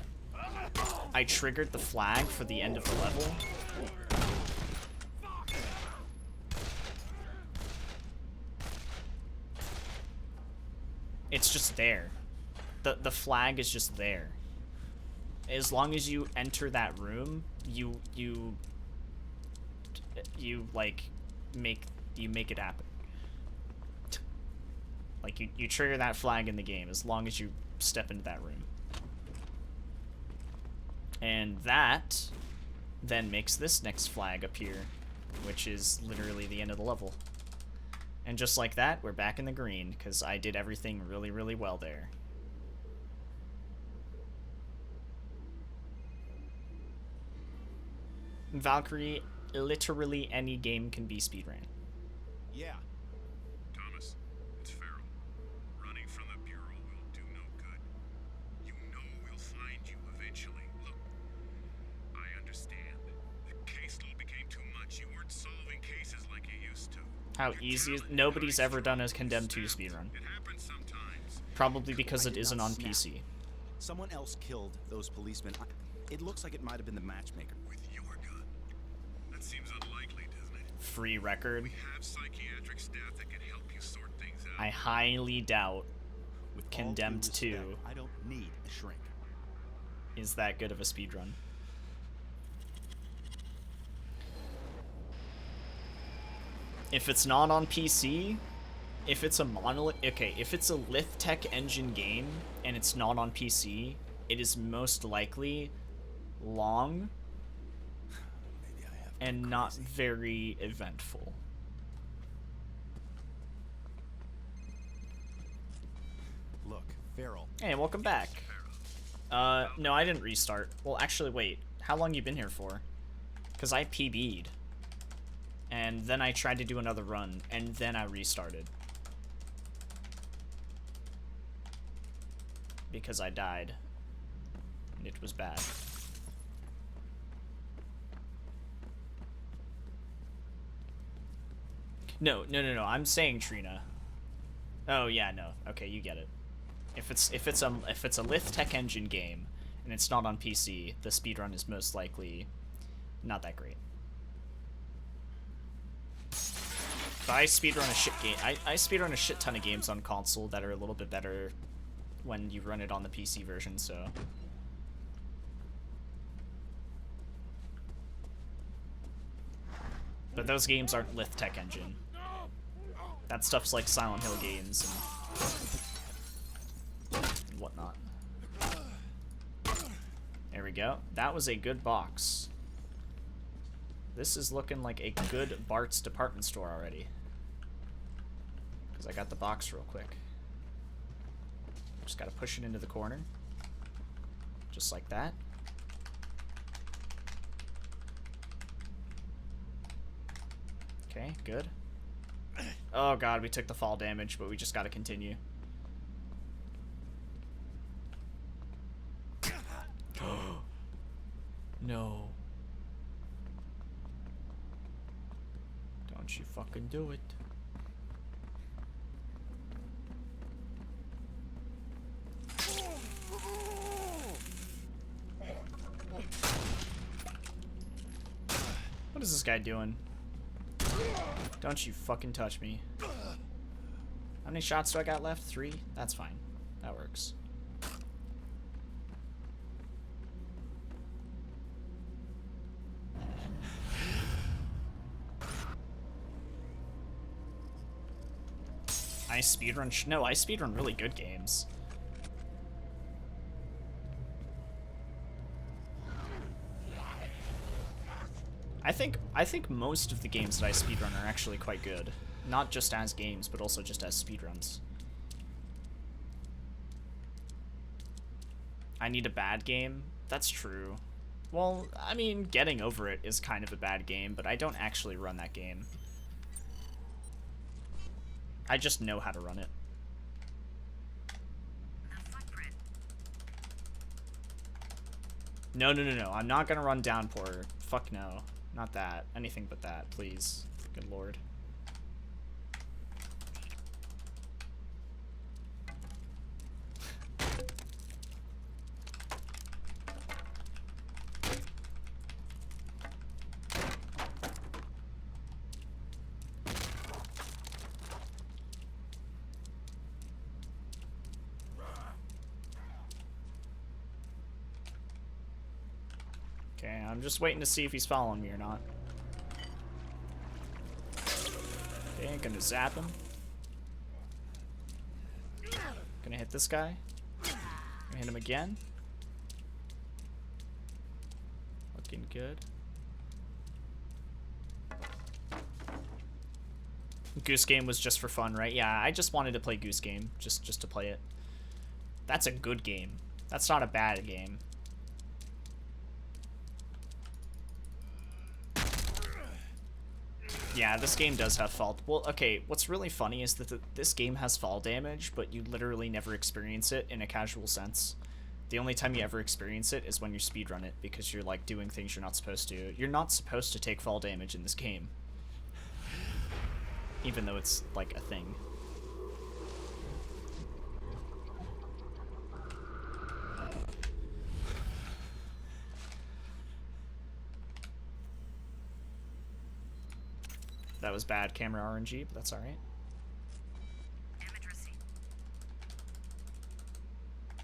triggered the flag for the end of the level. It's just there. The flag is just there. As long as you enter that room, you like make it happen. Like you trigger that flag in the game as long as you step into that room. And that then makes this next flag appear, which is literally the end of the level. And just like that, we're back in the green, because I did everything really, really well there. Valkyrie, literally any game can be speedrun. Yeah. Thomas, it's Farrell. Running from the Bureau will do no good. You know we'll find you eventually. Look, I understand that the caseload became too much. You weren't solving cases like you used to. How easy is... Nobody's ever done a Condemned 2 speedrun. It happens sometimes. Probably because it did isn't not on snap. PC. Someone else killed those policemen. It looks like it might have been the matchmaker. With your gun. That seems unlikely, doesn't it? Free record. We have psychiatric staff that can help you sort things out. I highly doubt With all due Condemned respect, 2 I don't need a shrink. is that good of a speedrun. If it's not on PC, if it's a monolith... Okay, if it's a Lithtech engine game and it's not on PC, it is most likely long Maybe I have and gone not crazy. very eventful. Look, Farrell. Hey, welcome back. No, I didn't restart. Well, actually, wait. How long you been here for? Because I PB'd. And then I tried to do another run, and then I restarted. Because I died. And it was bad. No, I'm saying Trina. Oh yeah, no. Okay, you get it. If it's a Lithtech engine game and it's not on PC, the speedrun is most likely not that great. But I speedrun a shit game. I speedrun a shit ton of games on console that are a little bit better when you run it on the PC version, so. But those games aren't Lithtech engine. That stuff's like Silent Hill games and whatnot. There we go. That was a good box. This is looking like a good Bart's department store already. Because I got the box real quick. Just gotta push it into the corner. Just like that. Okay, good. Oh god, we took the fall damage, but we just gotta continue. No. Don't you fucking do it. this guy doing? Don't you fucking touch me. How many shots do I got left? 3? That's fine. That works. I speedrun. No, I speedrun really good games. I think most of the games that I speedrun are actually quite good. Not just as games, but also just as speedruns. I need a bad game? That's true. Well, I mean, Getting Over It is kind of a bad game, but I don't actually run that game. I just know how to run it. No, no, no, no. I'm not gonna run Downpour. Fuck no. Not that. Anything but that, please. Good lord. Okay, I'm just waiting to see if he's following me or not. Okay, gonna zap him. Gonna hit this guy. Gonna hit him again. Looking good. Goose Game was just for fun, right? Yeah, I just wanted to play Goose Game, just to play it. That's a good game. That's not a bad game. Yeah, this game does have fall. Well, okay, what's really funny is that this game has fall damage, but you literally never experience it in a casual sense. The only time you ever experience it is when you speedrun it, because you're, like, doing things you're not supposed to. You're not supposed to take fall damage in this game. Even though it's, like, a thing. That was bad camera RNG, but that's alright.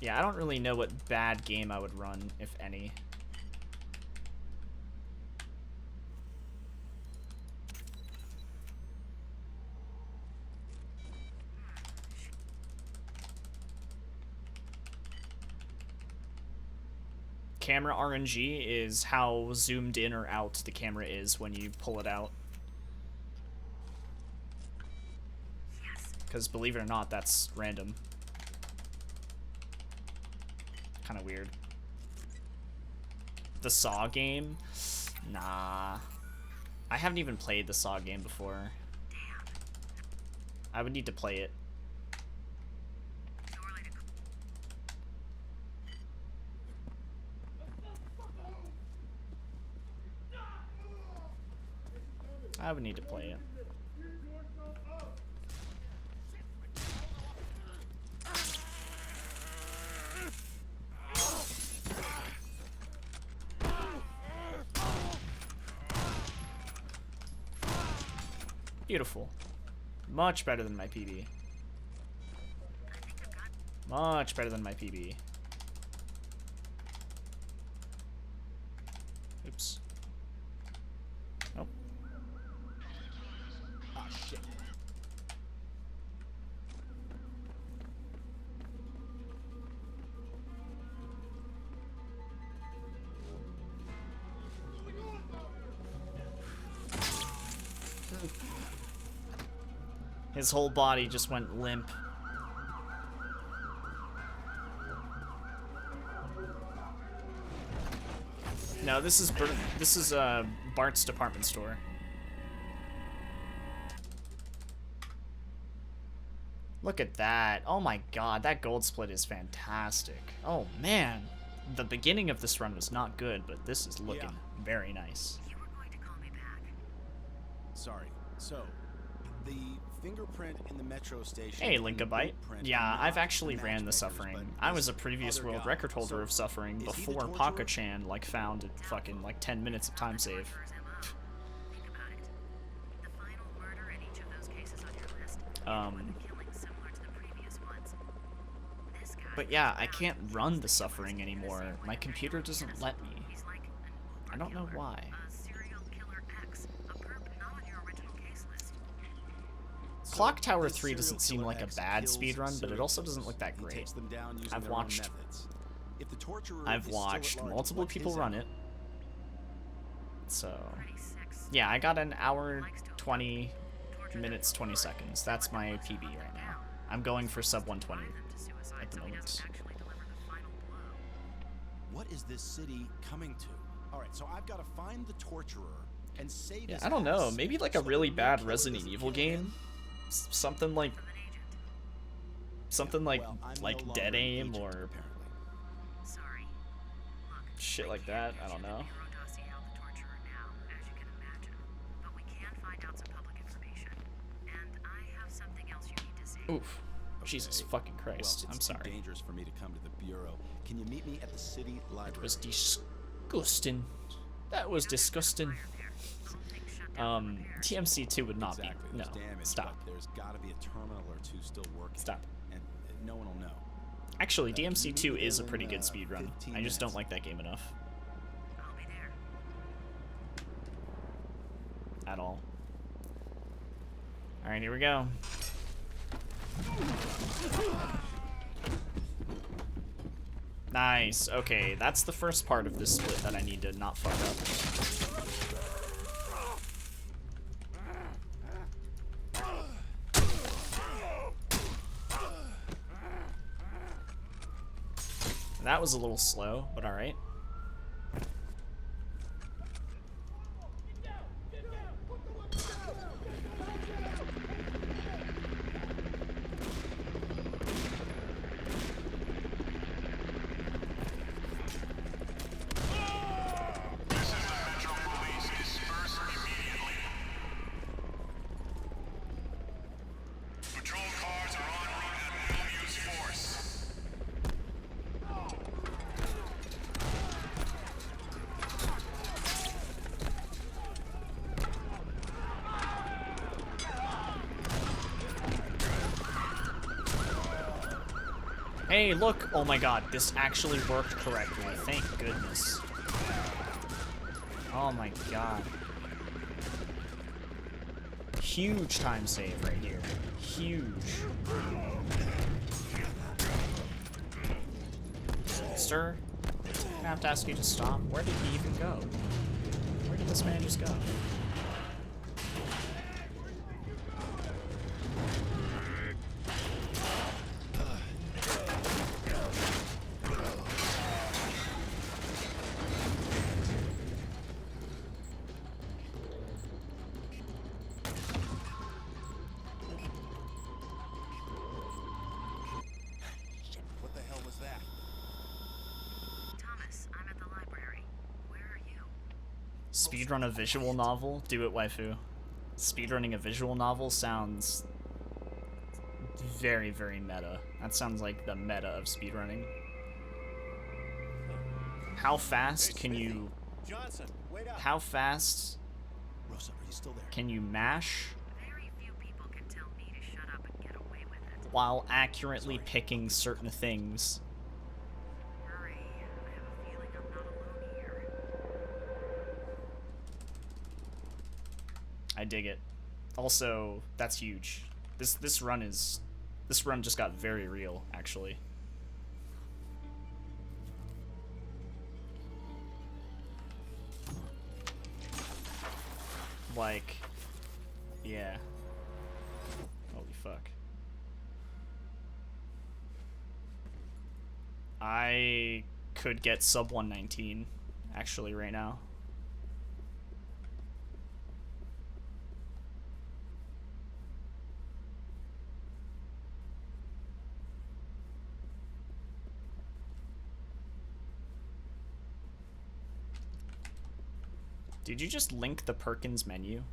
Yeah, I don't really know what bad game I would run, if any. Camera RNG is how zoomed in or out the camera is when you pull it out. Because believe it or not, that's random. Kind of weird. The Saw game? Nah. I haven't even played the Saw game before. I would need to play it. I would need to play it. Beautiful. Much better than my PB. Much better than my PB. Oops. Nope. Ah, shit. His whole body just went limp. No, this is Bart's department store. Look at that. Oh my god, that gold split is fantastic. Oh man. The beginning of this run was not good, but this is looking very nice. You were going to call me back. Sorry. So, the fingerprint in the metro station. Hey, and the Linkabyte. blueprint Yeah, are I've not actually ran the matchmakers, Suffering. but I was this a previous other world guy. record holder So, of Suffering is he the before torturer? Paka-chan, like, found fucking, like, 10 minutes of time save. killing similar to the previous ones. This guy, But yeah, I can't run the Suffering anymore. My computer doesn't let me. he's like an I don't know ultra-killer, why. a serial killer X, a perp not on your original case list. Clock Tower This 3 doesn't seem serial like a killer bad X speedrun, kills but it serial also doesn't killers. look that He great. takes them down using I've their own watched methods. If the torturer I've is still at watched large, multiple what's people his run MO? it. So, Pretty sick. yeah, I got an hour 20 minutes 20 seconds. That's my PB right now. I'm going for sub 120 at the moment. What is this city coming to? All right, so I've got to find the torturer and save Yeah, his I don't know. ass Maybe like so a that really the bad killer Resident doesn't Evil kill him. game. Something like Well, I'm no Dead longer an Aim agent, or apparently. Sorry. Look, shit like that. I don't know. Bureau dossier out the torturer now, as you can imagine. But we can find out some public information. And I have something else you need to see. Oof. Jesus Okay. fucking Well, Christ. it's I'm too sorry. dangerous for me to come to the bureau. Can you meet me at the city library? It was disgusting. That was disgusting. TMC2 would not exactly. be. No. There's damage, Stop. but there's got to be a terminal or two still working. Stop. And no one will know. Actually, can you DMC2 meet is a there pretty in, good speedrun. 15 I just don't minutes? like that game enough. I'll be there. At all. Alright, here we go. Nice. Okay, that's the first part of this split that I need to not fuck up. That was a little slow, but alright. This is the Metro Police. Disperse immediately. Patrol cars are en route at full use force. Hey, look! Oh my god, this actually worked correctly. Thank goodness. Oh my god. Huge time save right here. Huge. Sir, I have to ask you to stop. Where did he even go? Where did this man just go? Shit, what the hell was that? Thomas, I'm at the library. Where are you? Speedrun a visual novel? Do it, waifu. Speedrunning a visual novel sounds very, very meta. That sounds like the meta of speedrunning. How fast can you... Johnson, wait up. How fast Rosa, are you still there? can you mash Very few people can tell me to shut up and get away with it. while accurately picking certain things? Hurry. I have a feeling I'm not alone here. I dig it. Also, that's huge. This run just got very real, actually. Like, yeah. Holy fuck. I could get sub 119, actually, right now. Did you just link the Perkins menu?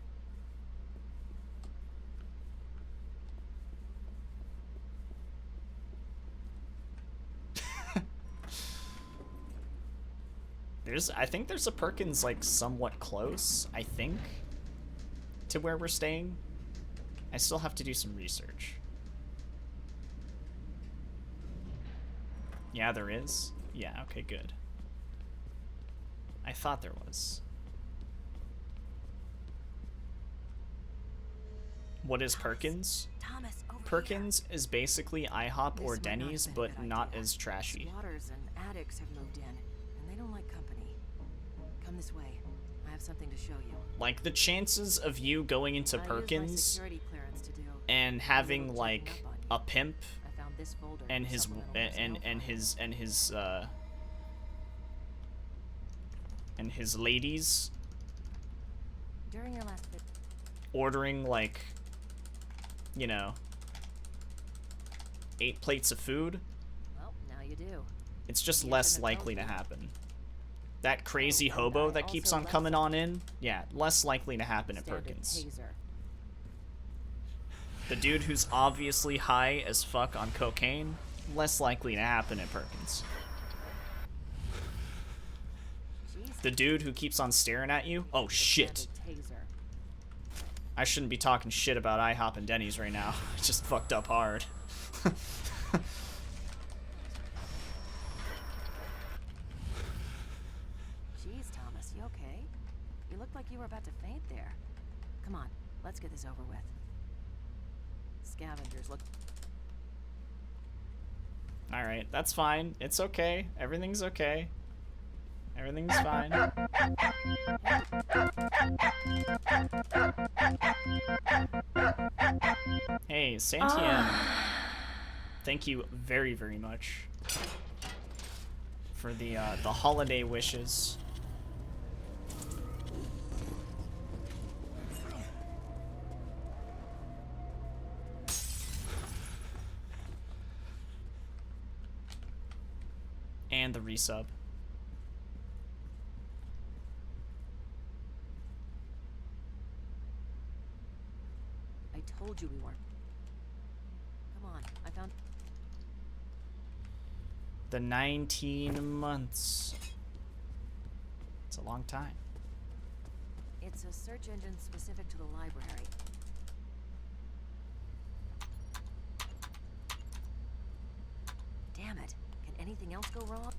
I think there's a Perkins like somewhat close, I think, to where we're staying. I still have to do some research. Yeah, there is. Yeah, okay, good. I thought there was. What is Perkins? Thomas, over Perkins is basically IHOP or This might not have Denny's, been a but good not idea. as trashy. Squatters and addicts have moved in, and they don't like company. Come this way. I have something to show you. Like, the chances of you going into I used my Perkins security clearance to do and a having little like checking up on a you. pimp I found this folder and for his supplemental and personnel file. his ladies During your last bit, ordering like, you know, 8 plates of food, well, now you do. it's just The less internet tells likely to you. happen. That crazy and hobo I that keeps also on left coming some- on in, yeah, less likely to happen at Standard Perkins. taser. The dude who's obviously high as fuck on cocaine, less likely to happen at Perkins. Jeez, The dude who keeps on staring at you, oh the shit. standard taser. I shouldn't be talking shit about IHOP and Denny's right now. I just fucked up hard. Jeez, Thomas, you okay? You looked like you were about to faint there. Come on, let's get this over with. Scavengers look. Alright, that's fine. It's okay. Everything's okay. Everything's fine. Hey, Santian. Thank you very, very much for the holiday wishes. And the resub. I told you we weren't. Come on, I found. The 19 months. It's a long time. It's a search engine specific to the library. Damn it. Can anything else go wrong?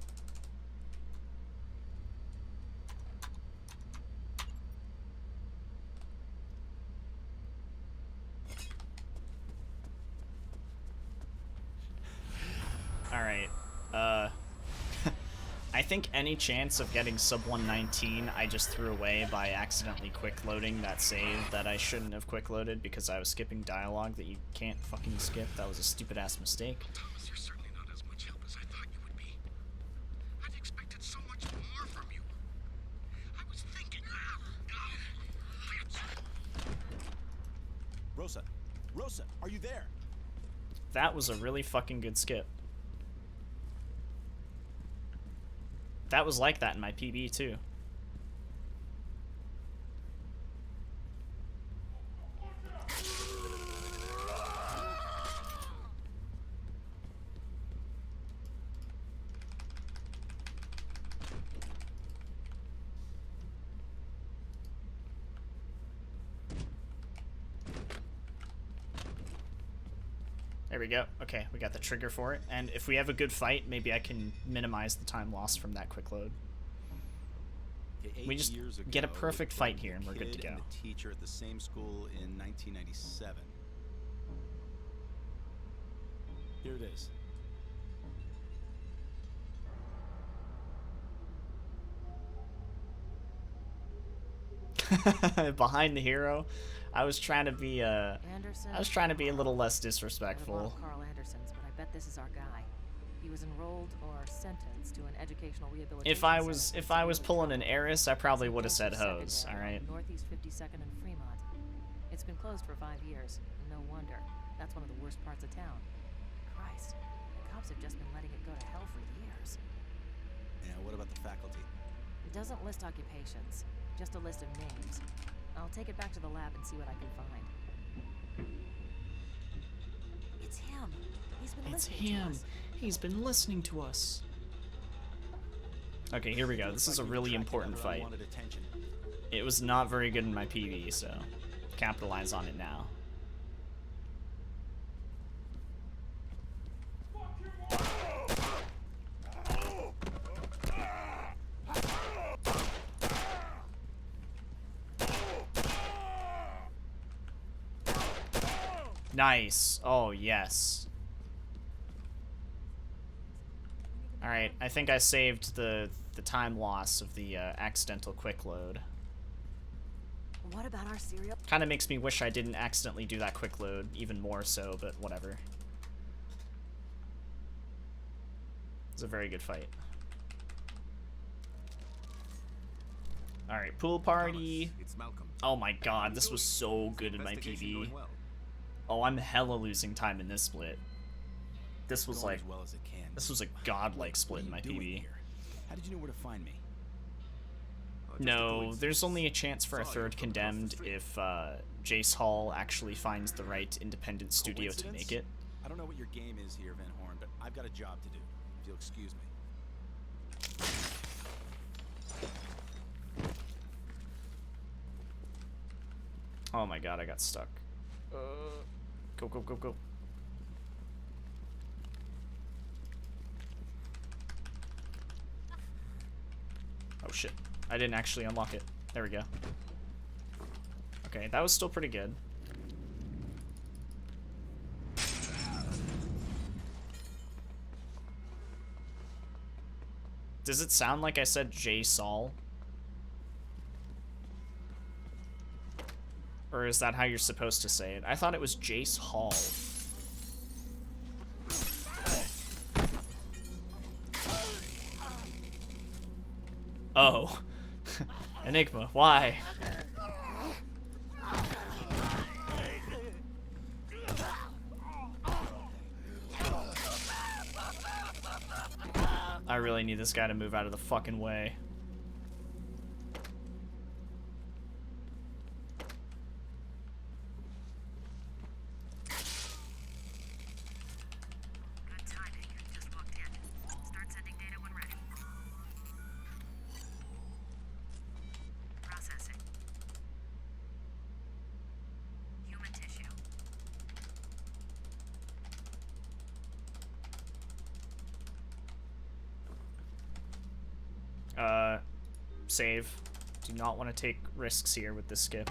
Alright, I think any chance of getting sub 119 I just threw away by accidentally quick loading that save that I shouldn't have quick loaded because I was skipping dialogue that you can't fucking skip. That was a stupid ass mistake. Thomas, you're certainly not as much help as I thought you would be. I'd expected so much more from you. I was thinking. Rosa, Rosa, are you there? That was a really fucking good skip. That was like that in my PB too. There we go. Okay, we got the trigger for it. And if we have a good fight, maybe I can minimize the time lost from that quick load. Okay, We 8 just years ago, get a perfect we fight played here the and we're good to kid and go. the teacher at the same school in 1997. Here it is. Behind the hero. I was trying to be Anderson? I was trying to be a little less I have a lot disrespectful. of Carl Andersons, but I bet this is our guy. He was enrolled or sentenced to an educational rehabilitation If I center was for severely pulling an troubled. heiress, I probably would have St. said Joseph's hose, Secondary alright? on Northeast 52nd and Fremont. It's been closed for 5 years, and no wonder. That's one of the worst parts of town. Christ, the cops have just been letting it go to hell for years. Yeah, what about the faculty? It doesn't list occupations, just a list of names. I'll take it back to the lab and see what I can find. It's him. He's been It's listening to him. us. He's been listening to us. Okay, here we go. This is a really important fight. Wanted attention. It was not very good in my PV, so capitalize on it now. Nice. Oh, yes. Alright, I think I saved the time loss of the accidental quick load. What about our cereal? Kind of makes me wish I didn't accidentally do that quick load even more so, but whatever. It's a very good fight. Alright, pool party. Thomas, it's Malcolm. Oh my god, this was so good in my Investigation PB. going well. Oh, I'm hella losing time in this split. This was Going like, as well as it can. this was a godlike split in my What are you doing PB. here? How did you know where to find me? Just a No, coincidence. there's only a chance for a Saw you third from across the condemned street. if Jace Hall actually finds the right independent studio to Coincidence? make it. I don't know what your game is here, Van Horn, but I've got a job to do. If you'll excuse me. Oh my god, I got stuck. Go, go, go, go. Oh shit. I didn't actually unlock it. There we go. Okay, that was still pretty good. Does it sound like I said J. Saul? Or is that how you're supposed to say it? I thought it was Jace Hall. Oh. Enigma, why? I really need this guy to move out of the fucking way. Good timing. Just walked in. Start sending data when ready. Processing. Human tissue. Save. Do not want to take risks here with this skip.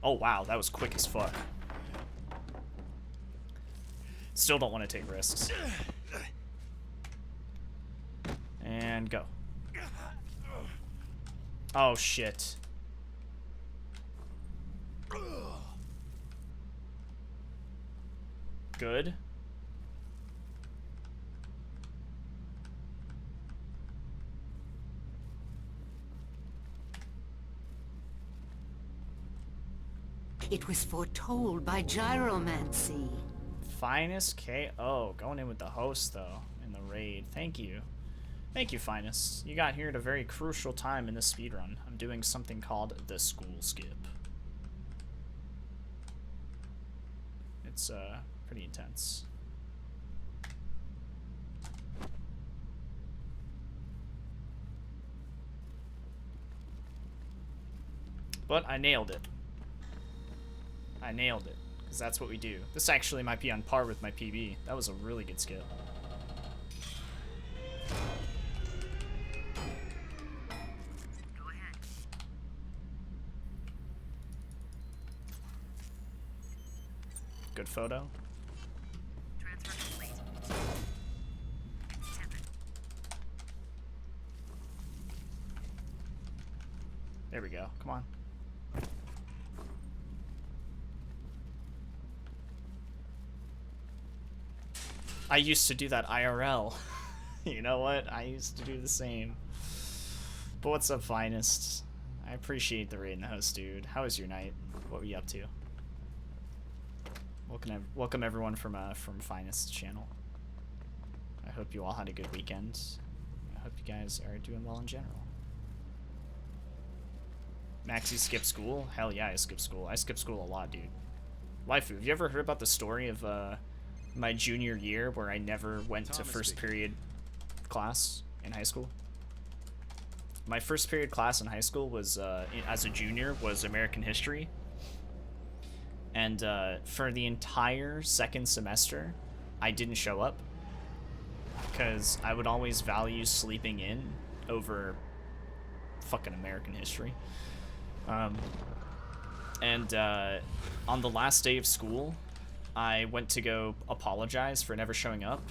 Oh wow, that was quick as fuck. Still don't want to take risks. And go. Oh shit. Good. It was foretold by gyromancy. Finest KO. Going in with the host, though, in the raid. Thank you. Thank you, Finest. You got here at a very crucial time in the speedrun. I'm doing something called the school skip. It's, pretty intense. But I nailed it. I nailed it, because that's what we do. This actually might be on par with my PB. That was a really good skill. Go ahead. Good photo. Transfer complete. Tepid. There we go. Come on. I used to do that IRL. You know what? I used to do the same. But what's up, Finest? I appreciate the raid in the host, dude. How was your night? What were you up to? Welcome everyone from Finest's channel. I hope you all had a good weekend. I hope you guys are doing well in general. Maxie skipped school? Hell yeah, I skipped school. I skip school a lot, dude. Waifu, have you ever heard about the story of my junior year where I never went to Thomas first speaking. period class in high school? My first period class in high school was, as a junior, was American history. And for the entire second semester, I didn't show up. Because I would always value sleeping in over fucking American history. And on the last day of school, I went to go apologize for never showing up.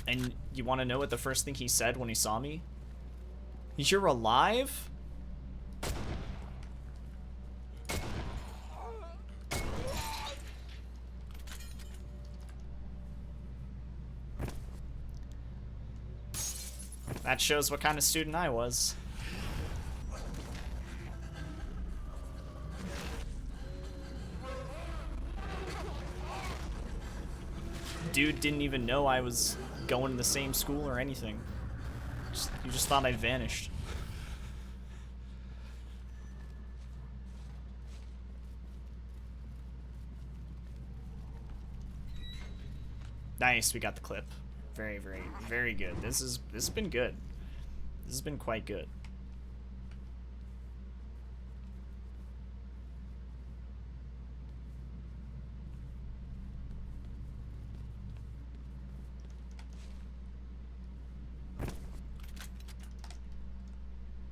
And you want to know what the first thing he said when he saw me? You're alive? That shows what kind of student I was. Dude didn't even know I was going to the same school or anything. You just thought I vanished. Nice, we got the clip. Very, very, very good. This has been good. This has been quite good.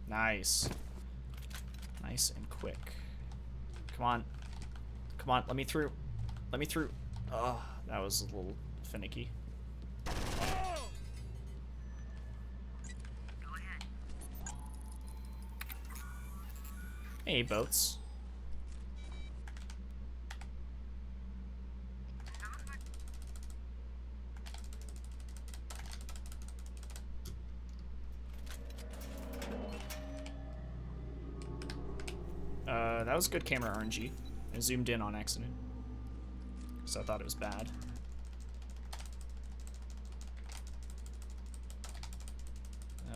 Nice. Nice and quick. Come on. Come on, let me through. Let me through. Oh, that was a little finicky. Go ahead. Hey, boats. That was good camera RNG. I zoomed in on accident, so I thought it was bad.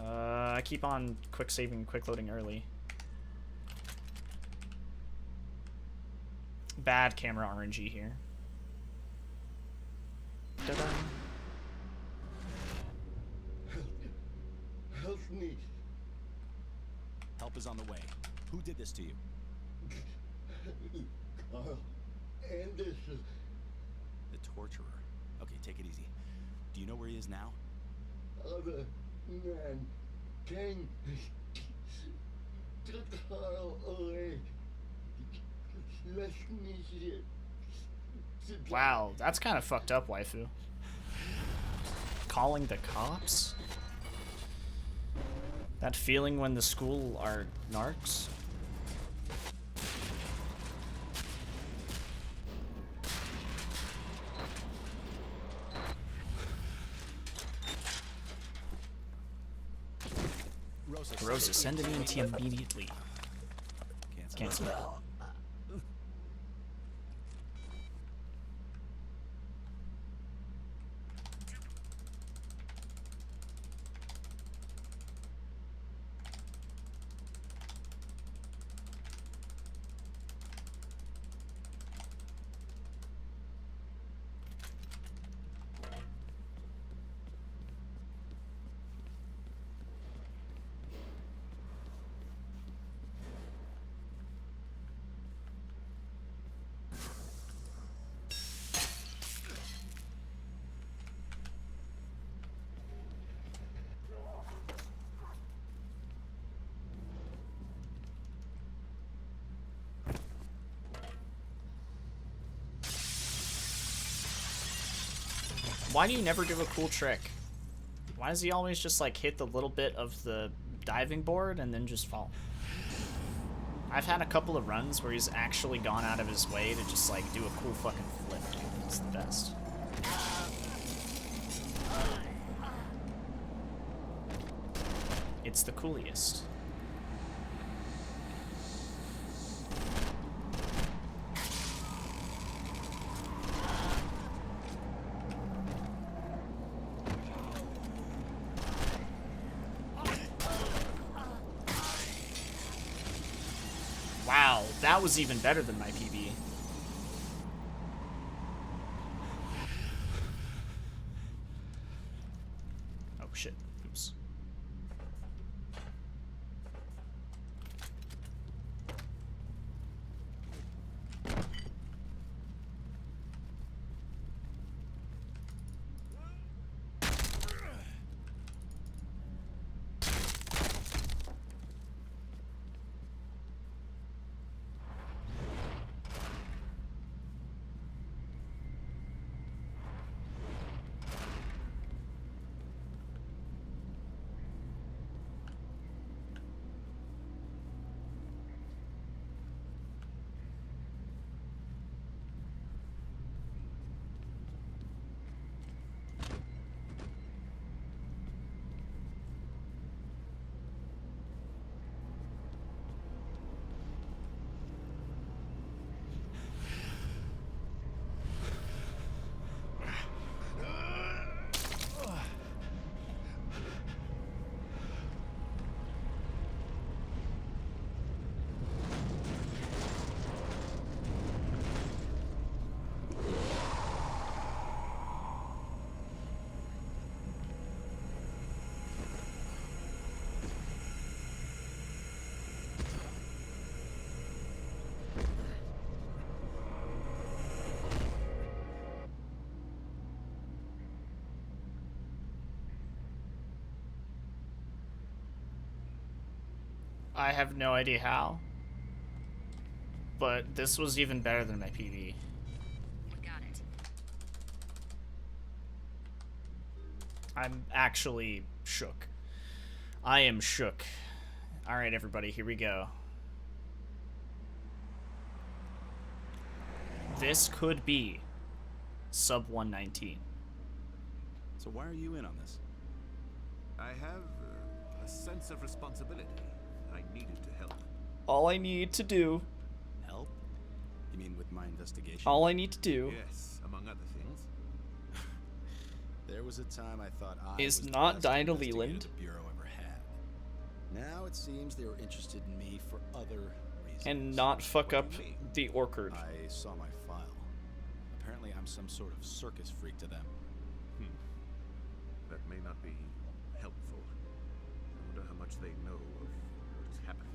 I keep on quick saving, quick loading early. Bad camera RNG here. Ta-da. Help me. Help is on the way. Who did this to you? Carl Anderson. The torturer. Okay, take it easy. Do you know where he is now? Other man came, took Carl away, left me here. Wow, that's kind of fucked up, waifu. Calling the cops? That feeling when the school are narcs? Rosa, send an EMT immediately. Cancel. Why do you never do a cool trick? Why does he always just like hit the little bit of the diving board and then just fall? I've had a couple of runs where he's actually gone out of his way to just like do a cool fucking flip, dude. It's the best. It's the coolest. Wow, that was even better than my PB. Oh shit, oops. I have no idea how. But this was even better than my PB. We got it. I'm actually shook. I am shook. Alright, everybody, here we go. This could be sub 119. So why are you in on this? I have a sense of responsibility. I needed to help. All I need to do, Help? You mean with my investigation? all I need to do Yes, among other things. There was a time I thought I is was the not best Dinah investigator Leland. the Bureau ever had. Now it seems they were interested in me for other reasons. And not fuck What up do you mean? the orchard. I saw my file. Apparently I'm some sort of circus freak to them. That may not be helpful. I wonder how much they know of what is happening.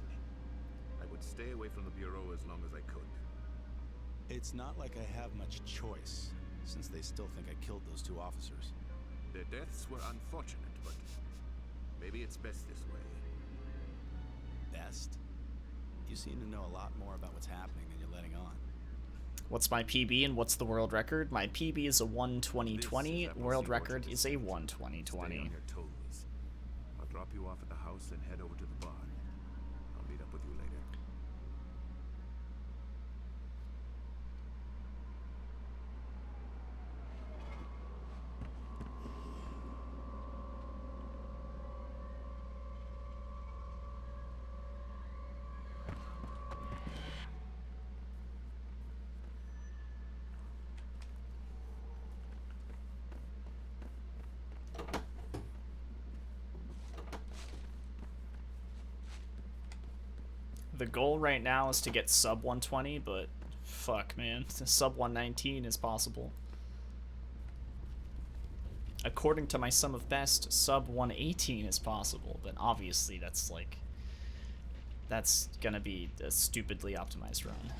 I would stay away from the Bureau as long as I could. It's not like I have much choice, since they still think I killed those 2 officers. Their deaths were unfortunate, but maybe it's best this way. Best? You seem to know a lot more about what's happening than you're letting on. What's my PB and what's the world record? My PB is a 1:20:20. This is World Apple record Watch. is a Stay 1:20:20. on your toes. I'll drop you off at the house and head over to the barn. I'll meet up with you later. The goal right now is to get sub 120, but fuck, man. Sub 119 is possible. According to my sum of best, sub 118 is possible, but obviously that's like... that's gonna be a stupidly optimized run.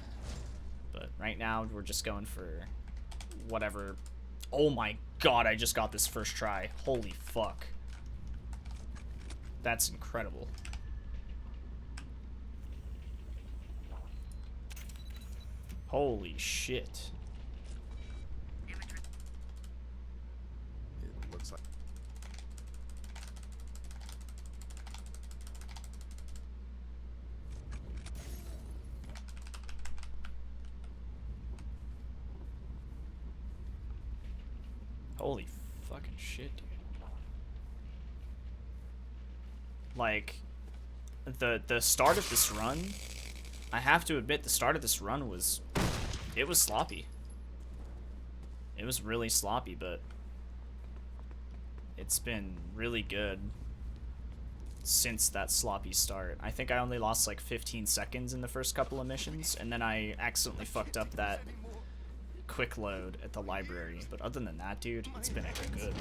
But right now, we're just going for whatever... Oh my god, I just got this first try. Holy fuck. That's incredible. Holy shit. It looks like... Holy fucking shit, dude. Like, the start of this run, I have to admit, the start of this run was, it was sloppy. It was really sloppy, but it's been really good since that sloppy start. I think I only lost like 15 seconds in the first couple of missions, and then I accidentally fucked up that quick load at the library. But other than that, dude, it's been actually good.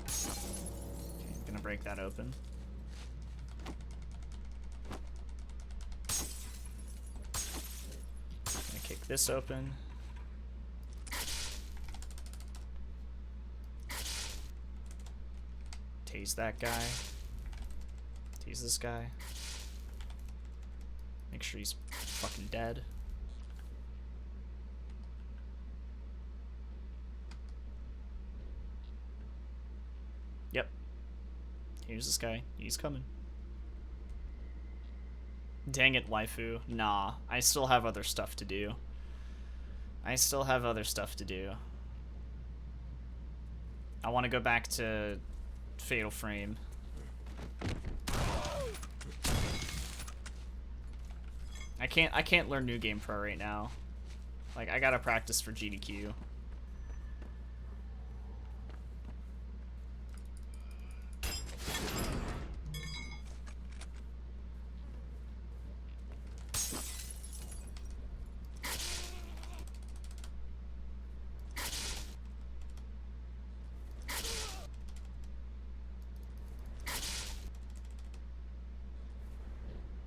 Okay, gonna break that open. Gonna kick this open. Tase that guy. Tase this guy. Make sure he's fucking dead. Yep. Here's this guy. He's coming. Dang it, waifu. Nah, I still have other stuff to do. I still have other stuff to do. I want to go back to Fatal Frame. I can't learn New Game Pro right now. Like, I gotta practice for GDQ.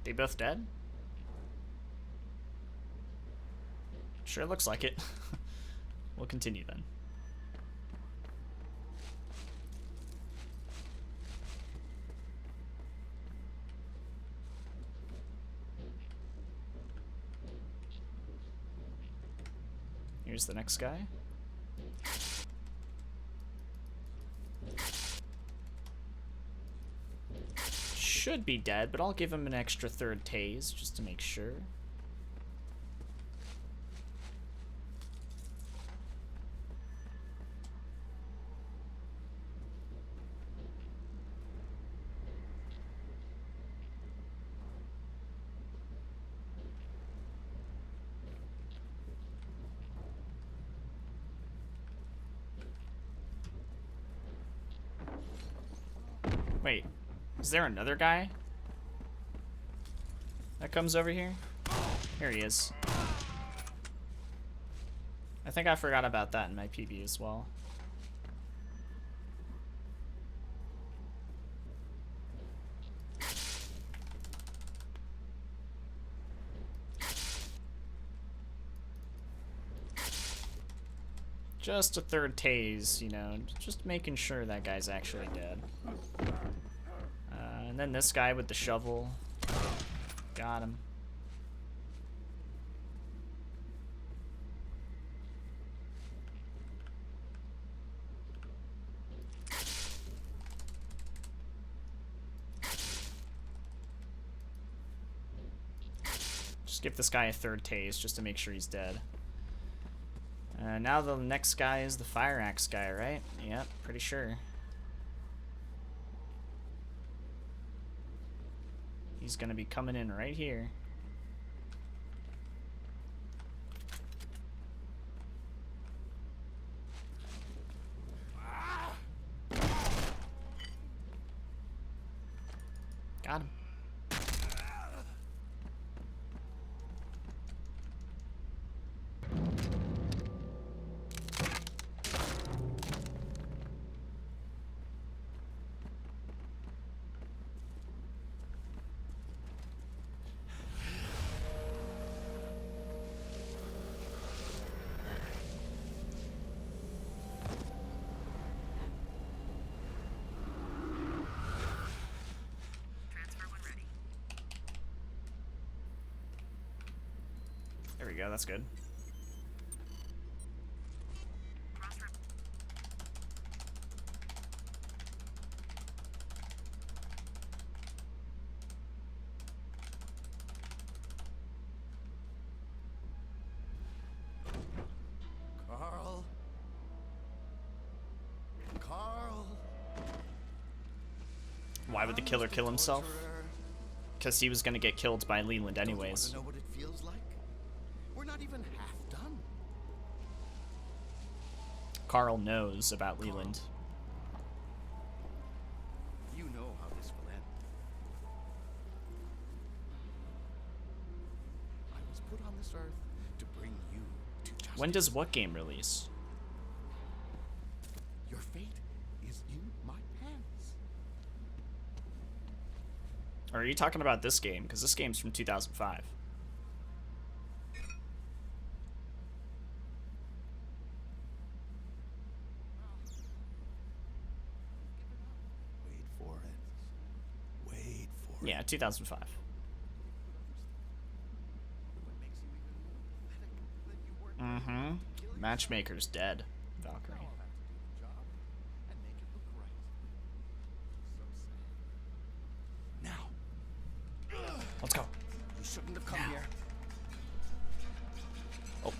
They both dead? Sure looks like it. We'll continue then. Here's the next guy. Should be dead, but I'll give him an extra third tase just to make sure. Wait, is there another guy that comes over here? Here he is. I think I forgot about that in my PB as well. Just a third tase, you know, just making sure that guy's actually dead. And then this guy with the shovel. Got him. Just give this guy a third tase just to make sure he's dead. Now the next guy is the fire axe guy, right? Yep, pretty sure. He's gonna be coming in right here. Got him. Transfer when ready. There we go, that's good. Cross rep. Carl. Carl. Why would the killer kill himself? Because he was gonna get killed by Leland anyways. Don't you want to know what it feels like? We're not even half done. Carl knows about Leland. You know how this will end. I was put on this earth to bring you to justice. When does what game release? Your fate is in my hands. Or are you talking about this game? Because this game's from 2005. Wait for it. Wait for Yeah, 2005. it. What makes you even more pathetic that you weren't Mm-hmm. Matchmaker's dead, Valkyrie. Now I'll have to do the job and make it look right. So sad. Now. Let's go. You shouldn't have come here. Oh.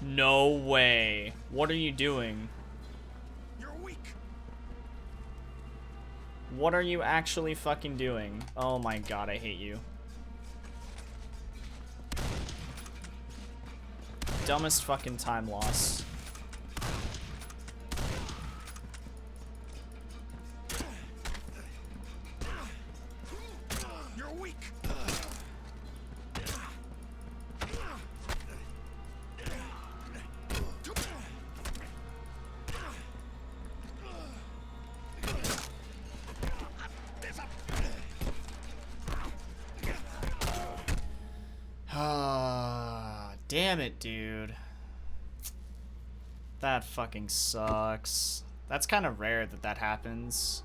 No way. What are you doing? You're weak. What are you actually fucking doing? Oh my god, I hate you. Dumbest fucking time loss. You're weak. Ah, damn it, dude. That fucking sucks. That's kind of rare that that happens.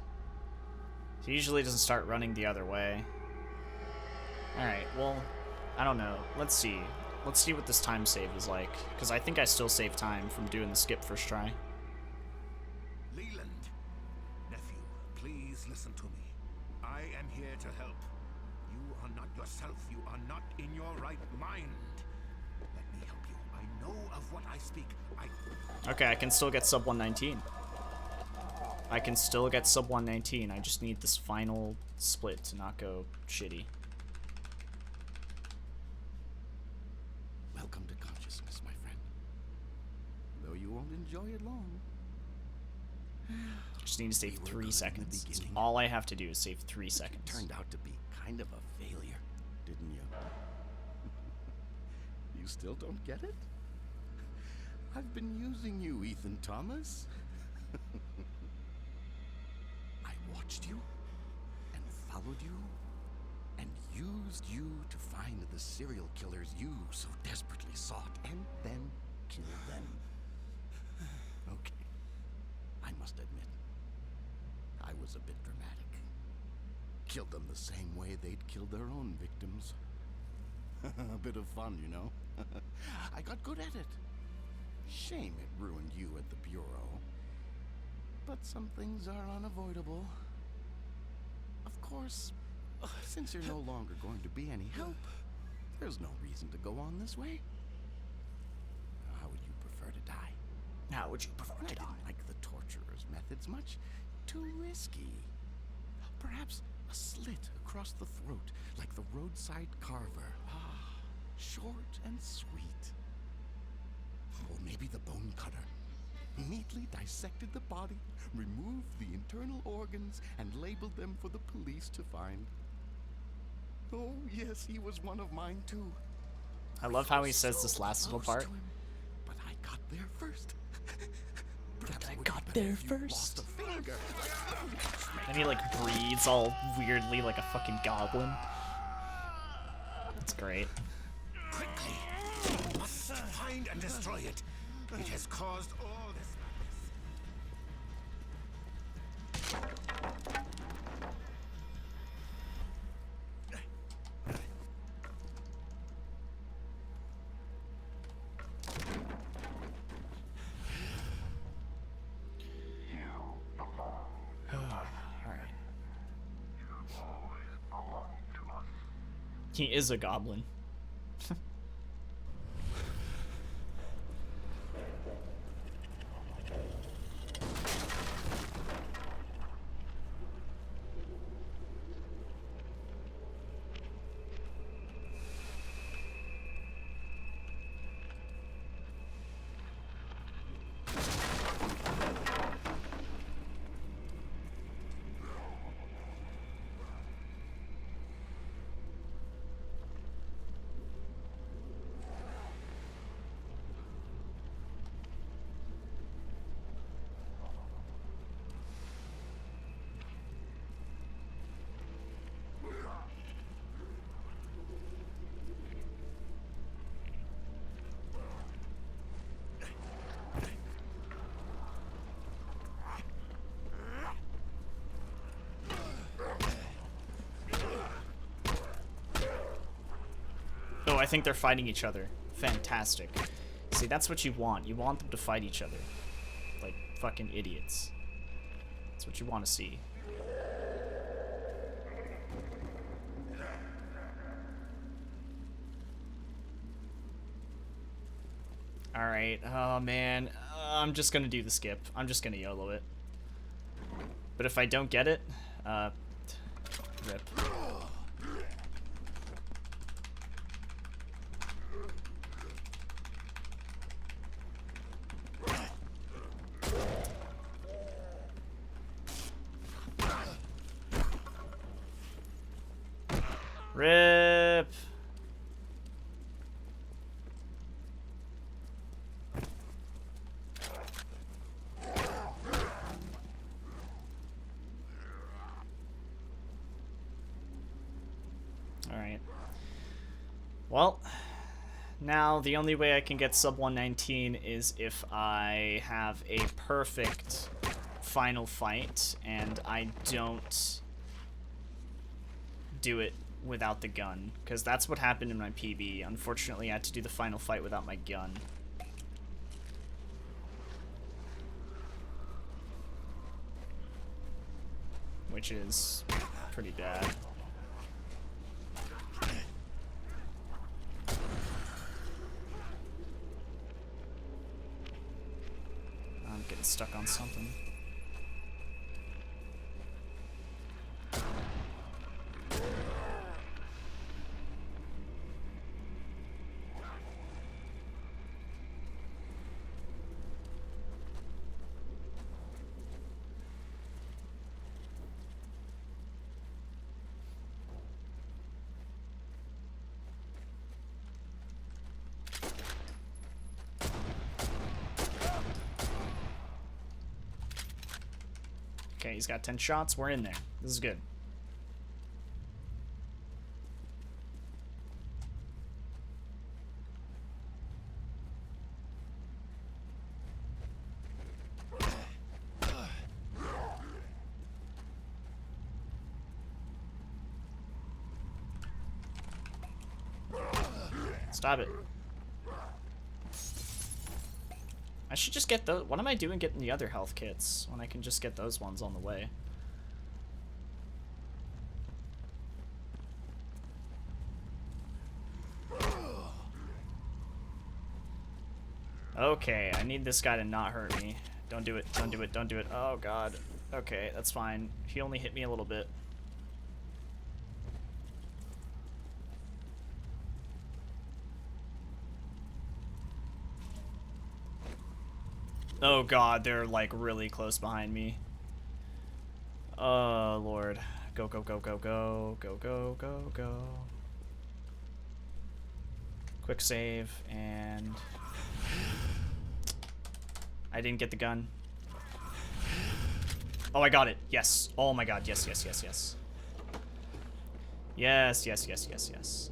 He usually doesn't start running the other way. Alright, well, I don't know. Let's see. Let's see what this time save is like. Because I think I still save time from doing the skip first try. Leland, nephew, please listen to me. I am here to help. You are not yourself. You are not in your right mind. Let me help you. I know of what I speak. Okay, I can still get sub 119. I can still get sub 119. I just need this final split to not go shitty. Welcome to consciousness, my friend. Though you won't enjoy it long. Just need to save We were 3 good in the seconds. That's beginning. all I have to do is save 3 But you seconds. turned out to be kind of a failure, didn't you? You still don't get it? I've been using you, Ethan Thomas. I watched you and followed you and used you to find the serial killers you so desperately sought and then kill them. Okay. I must admit, I was a bit dramatic. Killed them the same way they'd killed their own victims. A bit of fun, you know? I got good at it. Shame it ruined you at the Bureau. But some things are unavoidable. Of course, since you're no longer going to be any help, there's no reason to go on this way. How would you prefer to die? How would you prefer I to die? didn't like the torturer's methods much. Too risky. Perhaps a slit across the throat, like the roadside carver. Ah, short and sweet. Or maybe the bone cutter. Neatly dissected the body, removed the internal organs, and labeled them for the police to find. Oh, yes, he was one of mine, too. I love how he says this last little Close part. to him, but I got there first. Perhaps I it would got be better there if you first. lost a finger. And he like breathes all weirdly like a fucking goblin. That's great. Quickly! You must find and destroy it. It has caused all this He is a goblin. Oh, I think they're fighting each other. Fantastic. See, that's what you want. You want them to fight each other. Like fucking idiots. That's what you want to see. Alright, oh man. I'm just gonna do the skip. I'm just gonna YOLO it. But if I don't get it, rip. Rip! Alright. Well, now the only way I can get sub 119 is if I have a perfect final fight and I don't do it without the gun, because that's what happened in my PB. Unfortunately, I had to do the final fight without my gun. Which is pretty bad. I'm getting stuck on something. Okay, he's got 10 shots. We're in there. This is good. Stop it. I should just get those. What am I doing getting the other health kits when I can just get those ones on the way? Okay, I need this guy to not hurt me. Don't do it, don't do it, don't do it. Oh god. Okay, that's fine. He only hit me a little bit. Oh god, they're like really close behind me. Oh lord. Go, go, go, go, go, go, go, go, go. Quick save, and I didn't get the gun. Oh, I got it. Yes. Oh my god. Yes, yes, yes, yes. Yes, yes, yes, yes, yes.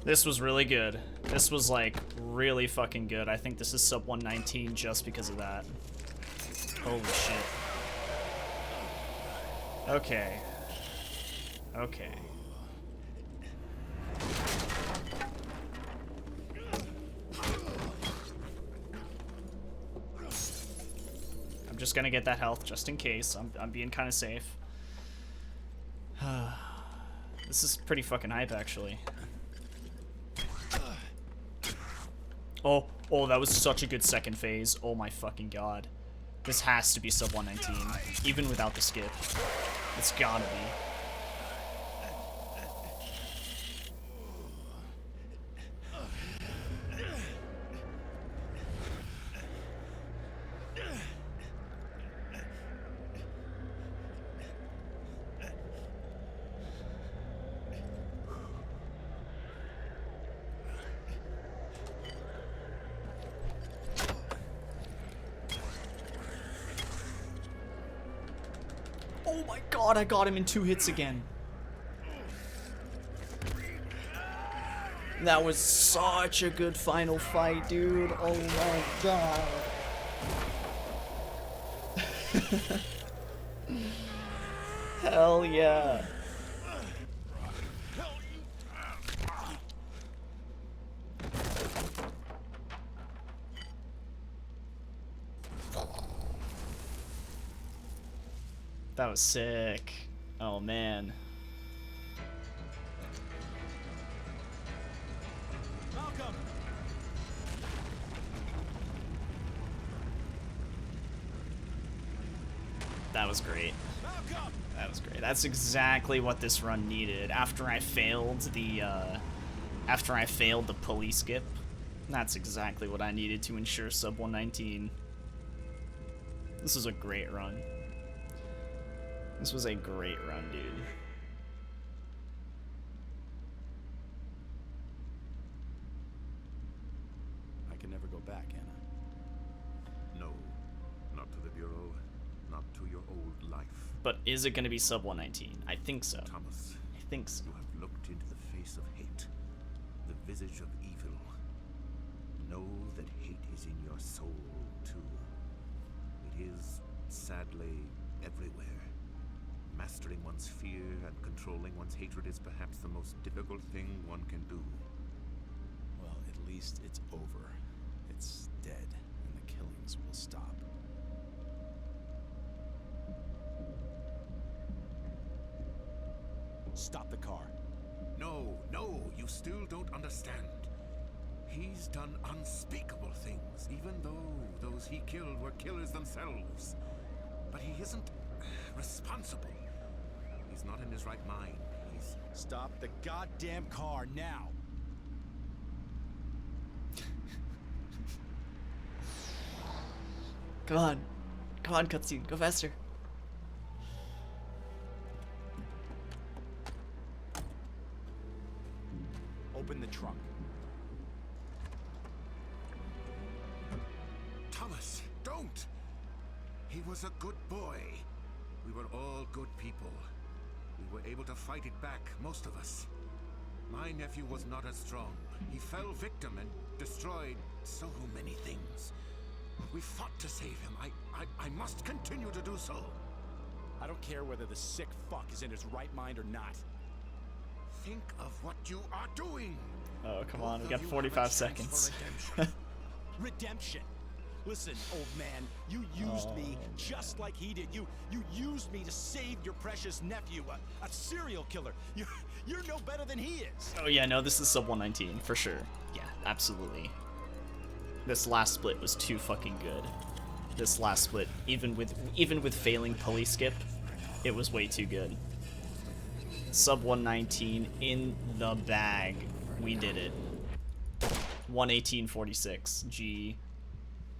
This was really good. This was like really fucking good. I think this is sub 119 just because of that. Holy shit. Okay. Okay. I'm just gonna get that health just in case. I'm being kind of safe. This is pretty fucking hype, actually. Oh, oh, that was such a good second phase. Oh my fucking god. This has to be sub 119, even without the skip. It's gotta be. Oh my god, I got him in 2 hits again. That was such a good final fight, dude. Oh my god. Hell yeah. That was sick. Oh man. That was great. That was great. That's exactly what this run needed. After I failed the pulley skip, that's exactly what I needed to ensure sub 119. This was a great run. This was a great run, dude. I can never go back, can I? No, not to the Bureau, not to your old life. But is it going to be sub 119? I think so. Thomas, I think so. you have looked into the face of hate, the visage of evil. Know that hate is in your soul, too. It is, sadly, everywhere. Mastering one's fear and controlling one's hatred is perhaps the most difficult thing one can do. Well, at least it's over. It's dead, and the killings will stop. Stop the car. No, you still don't understand. He's done unspeakable things, even though those he killed were killers themselves. But he isn't responsible. He's not in his right mind. He's... Stop the goddamn car now! Come on. Come on, cutscene. Go faster. Open the trunk. Thomas, don't! He was a good boy. We were all good people. We were able to fight it back, most of us. My nephew was not as strong. He fell victim and destroyed so many things. We fought to save him. I must continue to do so. I don't care whether the sick fuck is in his right mind or not. Think of what you are doing. Oh, come Both on. We of got you 45 have a chance seconds. for redemption. Redemption. Listen, old man, you used me just like he did. You used me to save your precious nephew, a serial killer. You're no better than he is. Oh yeah, no, this is sub 119 for sure. Yeah, absolutely. This last split was too fucking good. This last split, even with failing pulley skip, it was way too good. Sub 119 in the bag. We did it. 118.46. G.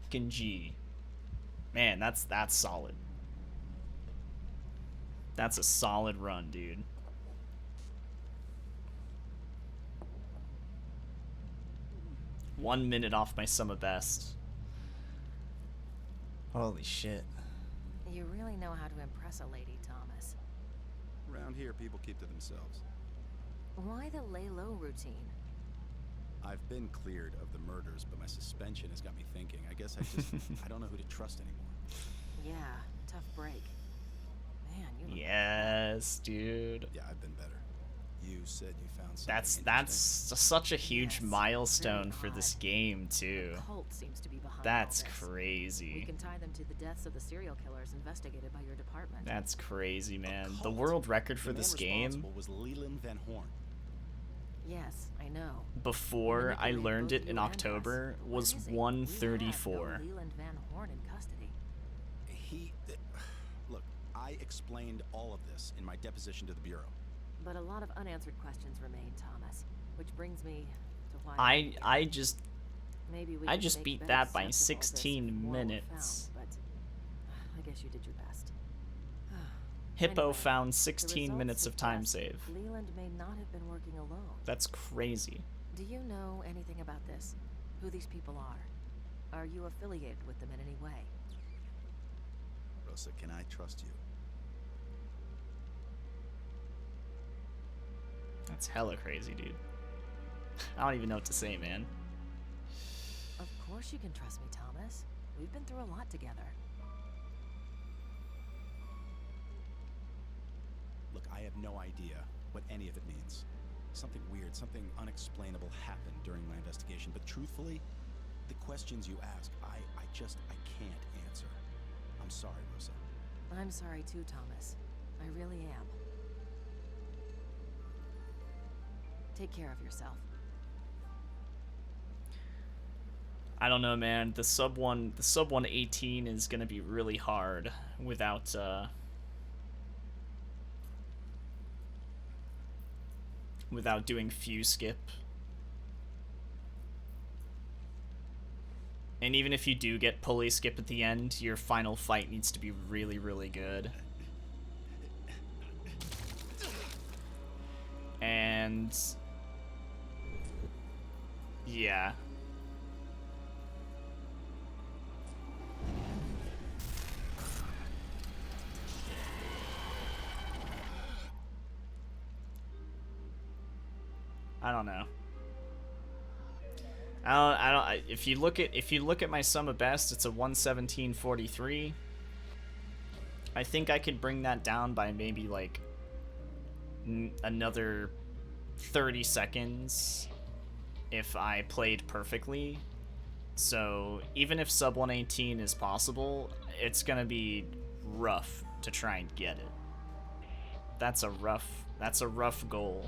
Fucking G. Man, that's solid. That's a solid run, dude. One minute off my summer best. Holy shit. You really know how to impress a lady, Thomas. Around here, people keep to themselves. Why the lay low routine? I've been cleared of the murders, but my suspension has got me thinking. I guess I don't know who to trust anymore. Yeah, tough break. Man, you look Yes, dude. Yeah, I've been better. You said you found something That's interesting. such a huge Yes, milestone very for this odd. game too. A cult seems to be behind That's all this. We crazy. can tie them to the deaths of the serial killers investigated by your department. That's crazy, man. The Cult. world record for The this man game responsible was Leland Van Horn. Yes, I know. before I Manipulate learned both it you in and us. October Where was is he? We have 134. no Leland Van Horn in custody. Look, I explained all of this in my deposition to the Bureau. But a lot of unanswered questions remain, Thomas. Which brings me to why I just maybe we I can just make beat better that by sense of all this 16 if more were minutes. found, but I guess you did your best. Hippo Anyway, found the 16 results minutes of time suggest save. Leland may not have been working alone. That's crazy. Do you know anything about this? Who these people are? Are you affiliated with them in any way? Rosa, can I trust you? That's hella crazy, dude. I don't even know what to say, man. Of course you can trust me, Thomas. We've been through a lot together. Look, I have no idea what any of it means. Something weird, something unexplainable happened during my investigation, but truthfully, the questions you ask, I can't answer. I'm sorry, Rosa. I'm sorry too, Thomas. I really am. Take care of yourself. I don't know, man. The sub 118 is gonna be really hard without without doing few skip. And even if you do get pulley skip at the end, your final fight needs to be really, really good. And yeah. I don't know. If you look at my sum of best, it's a 117.43. I think I could bring that down by maybe like another 30 seconds if I played perfectly. So even if sub 118 is possible, it's gonna be rough to try and get it. That's a rough goal.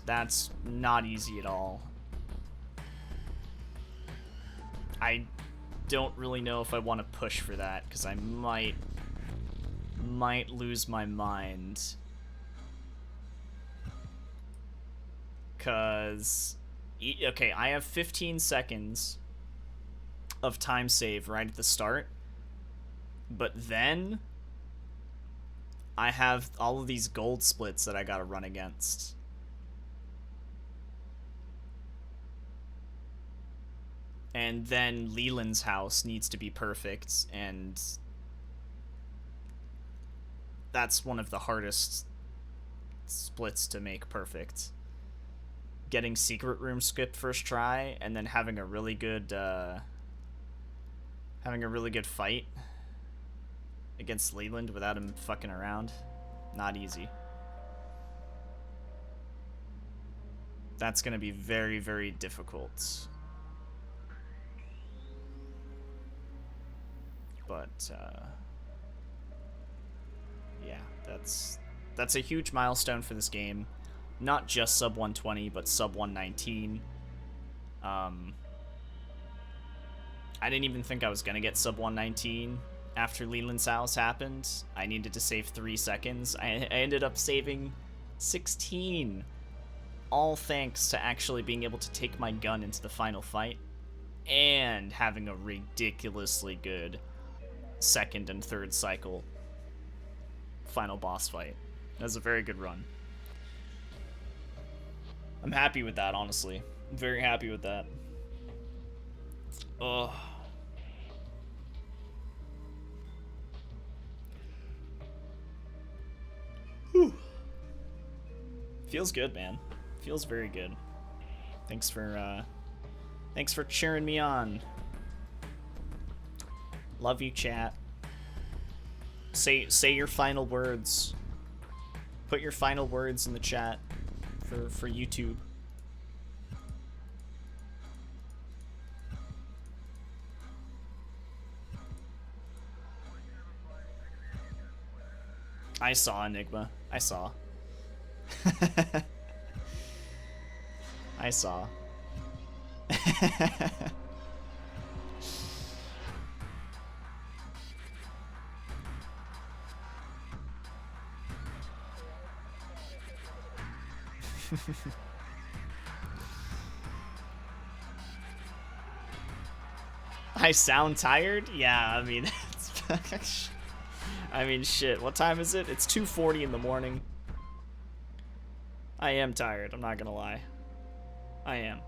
That's not easy at all. I don't really know if I want to push for that, because I might lose my mind. Because, okay, I have 15 seconds of time save right at the start, but then I have all of these gold splits that I gotta run against. And then Leland's house needs to be perfect, and that's one of the hardest splits to make perfect. Getting secret room skipped first try, and then having a really good fight against Leland without him fucking around. Not easy. That's gonna be very, very difficult. But yeah, that's a huge milestone for this game. Not just sub 120, but sub 119. I didn't even think I was gonna get sub 119 after Leland's house happened. I needed to save 3 seconds. I ended up saving 16. All thanks to actually being able to take my gun into the final fight and having a ridiculously good second and third cycle final boss fight. That was a very good run. I'm happy with that, honestly. I'm very happy with that. Ugh. Whew. Feels good, man. Feels very good. Thanks for cheering me on. Love you, chat. Say your final words. Put your final words in the chat for YouTube. I saw Enigma. I saw. I saw. I sound tired? Yeah, I mean, I mean, shit. What time is it? It's 2:40 in the morning. I am tired. I'm not gonna lie. I am.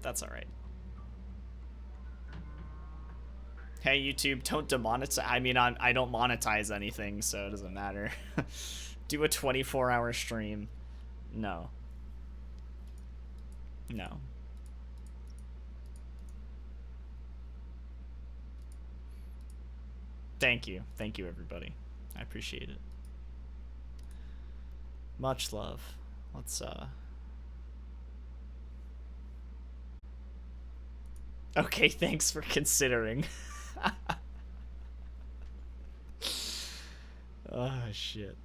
That's alright. Hey, YouTube, don't demonetize. I mean, I don't monetize anything, so it doesn't matter. Do a 24-hour stream. No. No. Thank you. Thank you, everybody. I appreciate it. Much love. Let's, Okay, thanks for considering. Oh, shit.